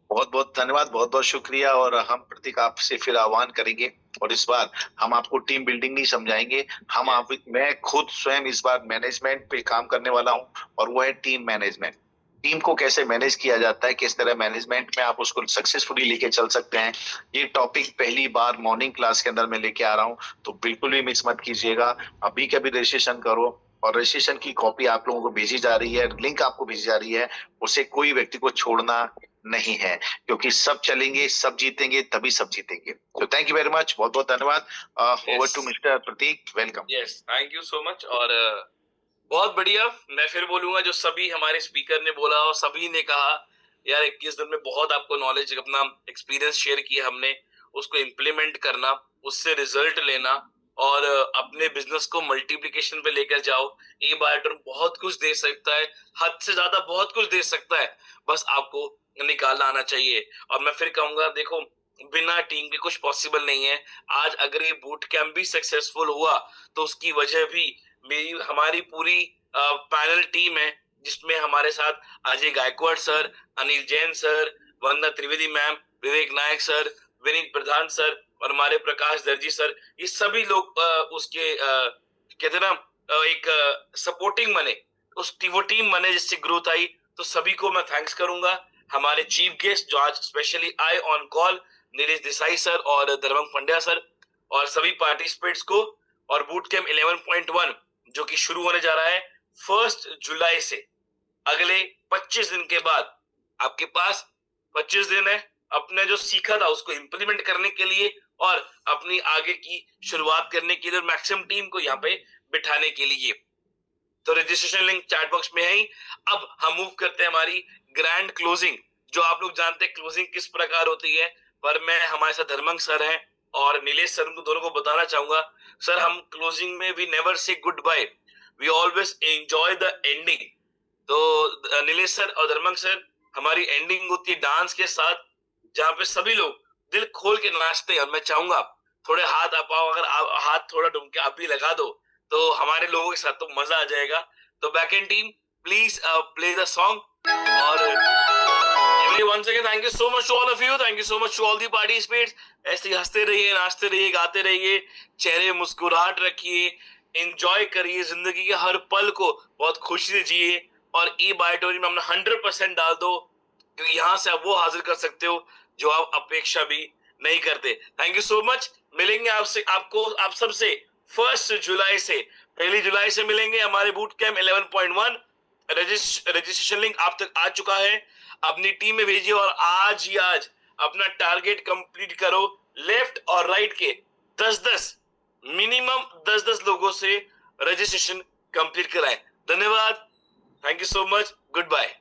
Speaker 4: बहुत बहुत धन्यवाद, बहुत बहुत शुक्रिया। और हम प्रतीक आपसे फिर आह्वान करेंगे, और इस बार हम आपको टीम बिल्डिंग नहीं समझाएंगे। हम आप, मैं खुद स्वयं इस बार मैनेजमेंट पे काम करने वाला हूं, और वो है टीम मैनेजमेंट। टीम को कैसे मैनेज किया जाता है, किस तरह मैनेजमेंट में आप उसको सक्सेसफुली लेके चल सकते हैं, ये टॉपिक पहली बार मॉर्निंग क्लास के अंदर मैं लेके आ रहा हूँ। तो बिल्कुल भी मिस मत कीजिएगा। अभी के अभी रजिस्ट्रेशन करो, और रजिस्ट्रेशन की कॉपी आप लोगों को भेजी जा रही है, लिंक आपको भेजी जा रही है। उसे कोई व्यक्ति को छोड़ना नहीं है, क्योंकि सब चलेंगे, सब जीतेंगे, तभी सब जीतेंगे। तो थैंक यू वेरी मच, बहुत बहुत धन्यवाद। Over to mister Prateek, welcome.
Speaker 1: Yes, thank you so much. और बहुत बढ़िया। मैं फिर बोलूंगा, जो सभी हमारे स्पीकर ने बोला और सभी ने कहा, यार 21 दिन में बहुत आपको नॉलेज, अपना एक्सपीरियंस शेयर किया हमने, उसको इम्प्लीमेंट करना, उससे रिजल्ट लेना, और अपने बिजनेस को मल्टीप्लिकेशन पे लेकर जाओ। ई बायोटर्म बहुत कुछ दे सकता है, हद से ज्यादा बहुत कुछ दे सकता है, बस आपको निकालना आना चाहिए। और मैं फिर कहूंगा, देखो, बिना टीम के कुछ पॉसिबल नहीं है। आज अगर ये बूट कैंप भी सक्सेसफुल हुआ, तो उसकी वजह भी मेरी, हमारी पूरी पैनल टीम है, जिसमें हमारे साथ अजय गायकवाड़ सर, अनिल जैन सर, वंदना त्रिवेदी मैम, विवेक नायक सर, विनीत प्रधान सर, और हमारे प्रकाश दर्जी सर। ये सभी लोग उसके कहते हैं ना, एक सपोर्टिंग बने, उसकी वो टीम बने जिससे ग्रोथ आई। तो सभी को मैं थैंक्स करूंगा। हमारे चीफ गेस्ट जो आज स्पेशली आए on call, Nilesh Desai sir और धर्मंग पंड्या सर, और सभी पार्टिसिपेंट्स को। और बूट कैंप 11.1 जो कि शुरू होने जा रहा है 1 जुलाई से, अगले 25 दिन के बाद आपके पास 25 दिन है अपने जो सीखा था उसको इम्प्लीमेंट करने के लिए, और अपनी आगे की शुरुआत करने के लिए, और मैक्सिमम टीम को यहाँ पे बिठाने के लिए। तो रजिस्ट्रेशन लिंक चैट बॉक्स में है ही। अब हम मूव करते हैं हमारी ग्रैंड क्लोजिंग। जो आप लोग जानते हैं क्लोजिंग किस प्रकार होती है, पर मैं, हमारे साथ धर्मंग सर हैं और नीलेश सर, उनको दोनों को बताना चाहूंगा। सर, हम क्लोजिंग में we never say goodbye, we always enjoy the ending. तो नीलेश सर और धर्मंग सर, हमारी एंडिंग होती है डांस के साथ, जहाँ पे सभी लोग दिल खोल के नाचते हैं। और मैं चाहूंगा थोड़े हाथ आप आओ, अगर आप हाथ थोड़ा ढूंढ के आप भी लगा दो, तो हमारे लोगों के साथ तो मजा आ जाएगा। तो back and team, please play the song. और once again, thank you so much to all of you. Thank you so much to all the participants. ऐसे ही हंसते रहिए, नाचते रहिए, गाते रहिए, चेहरे मुस्कुराहट रखिए, एंजॉय करिए जिंदगी के हर पल को, बहुत खुशी से जिए। और ई बायोटोरी में अपना 100% डाल दो, क्योंकि यहाँ से आप वो हासिल कर सकते हो जो आप अपेक्षा भी नहीं करते। Thank you so much. मिलेंगे आपसे, आप सबसे 1 जुलाई से, 1 जुलाई से मिलेंगे हमारे बूट कैंप 11.1। रजिस्ट्रेशन लिंक आप तक आ चुका है, अपनी टीम में भेजिए और आज ही आज अपना टारगेट कंप्लीट करो। लेफ्ट और राइट के 10-10 मिनिमम 10-10 लोगों से रजिस्ट्रेशन कंप्लीट कराएं। धन्यवाद, thank you so much, good bye.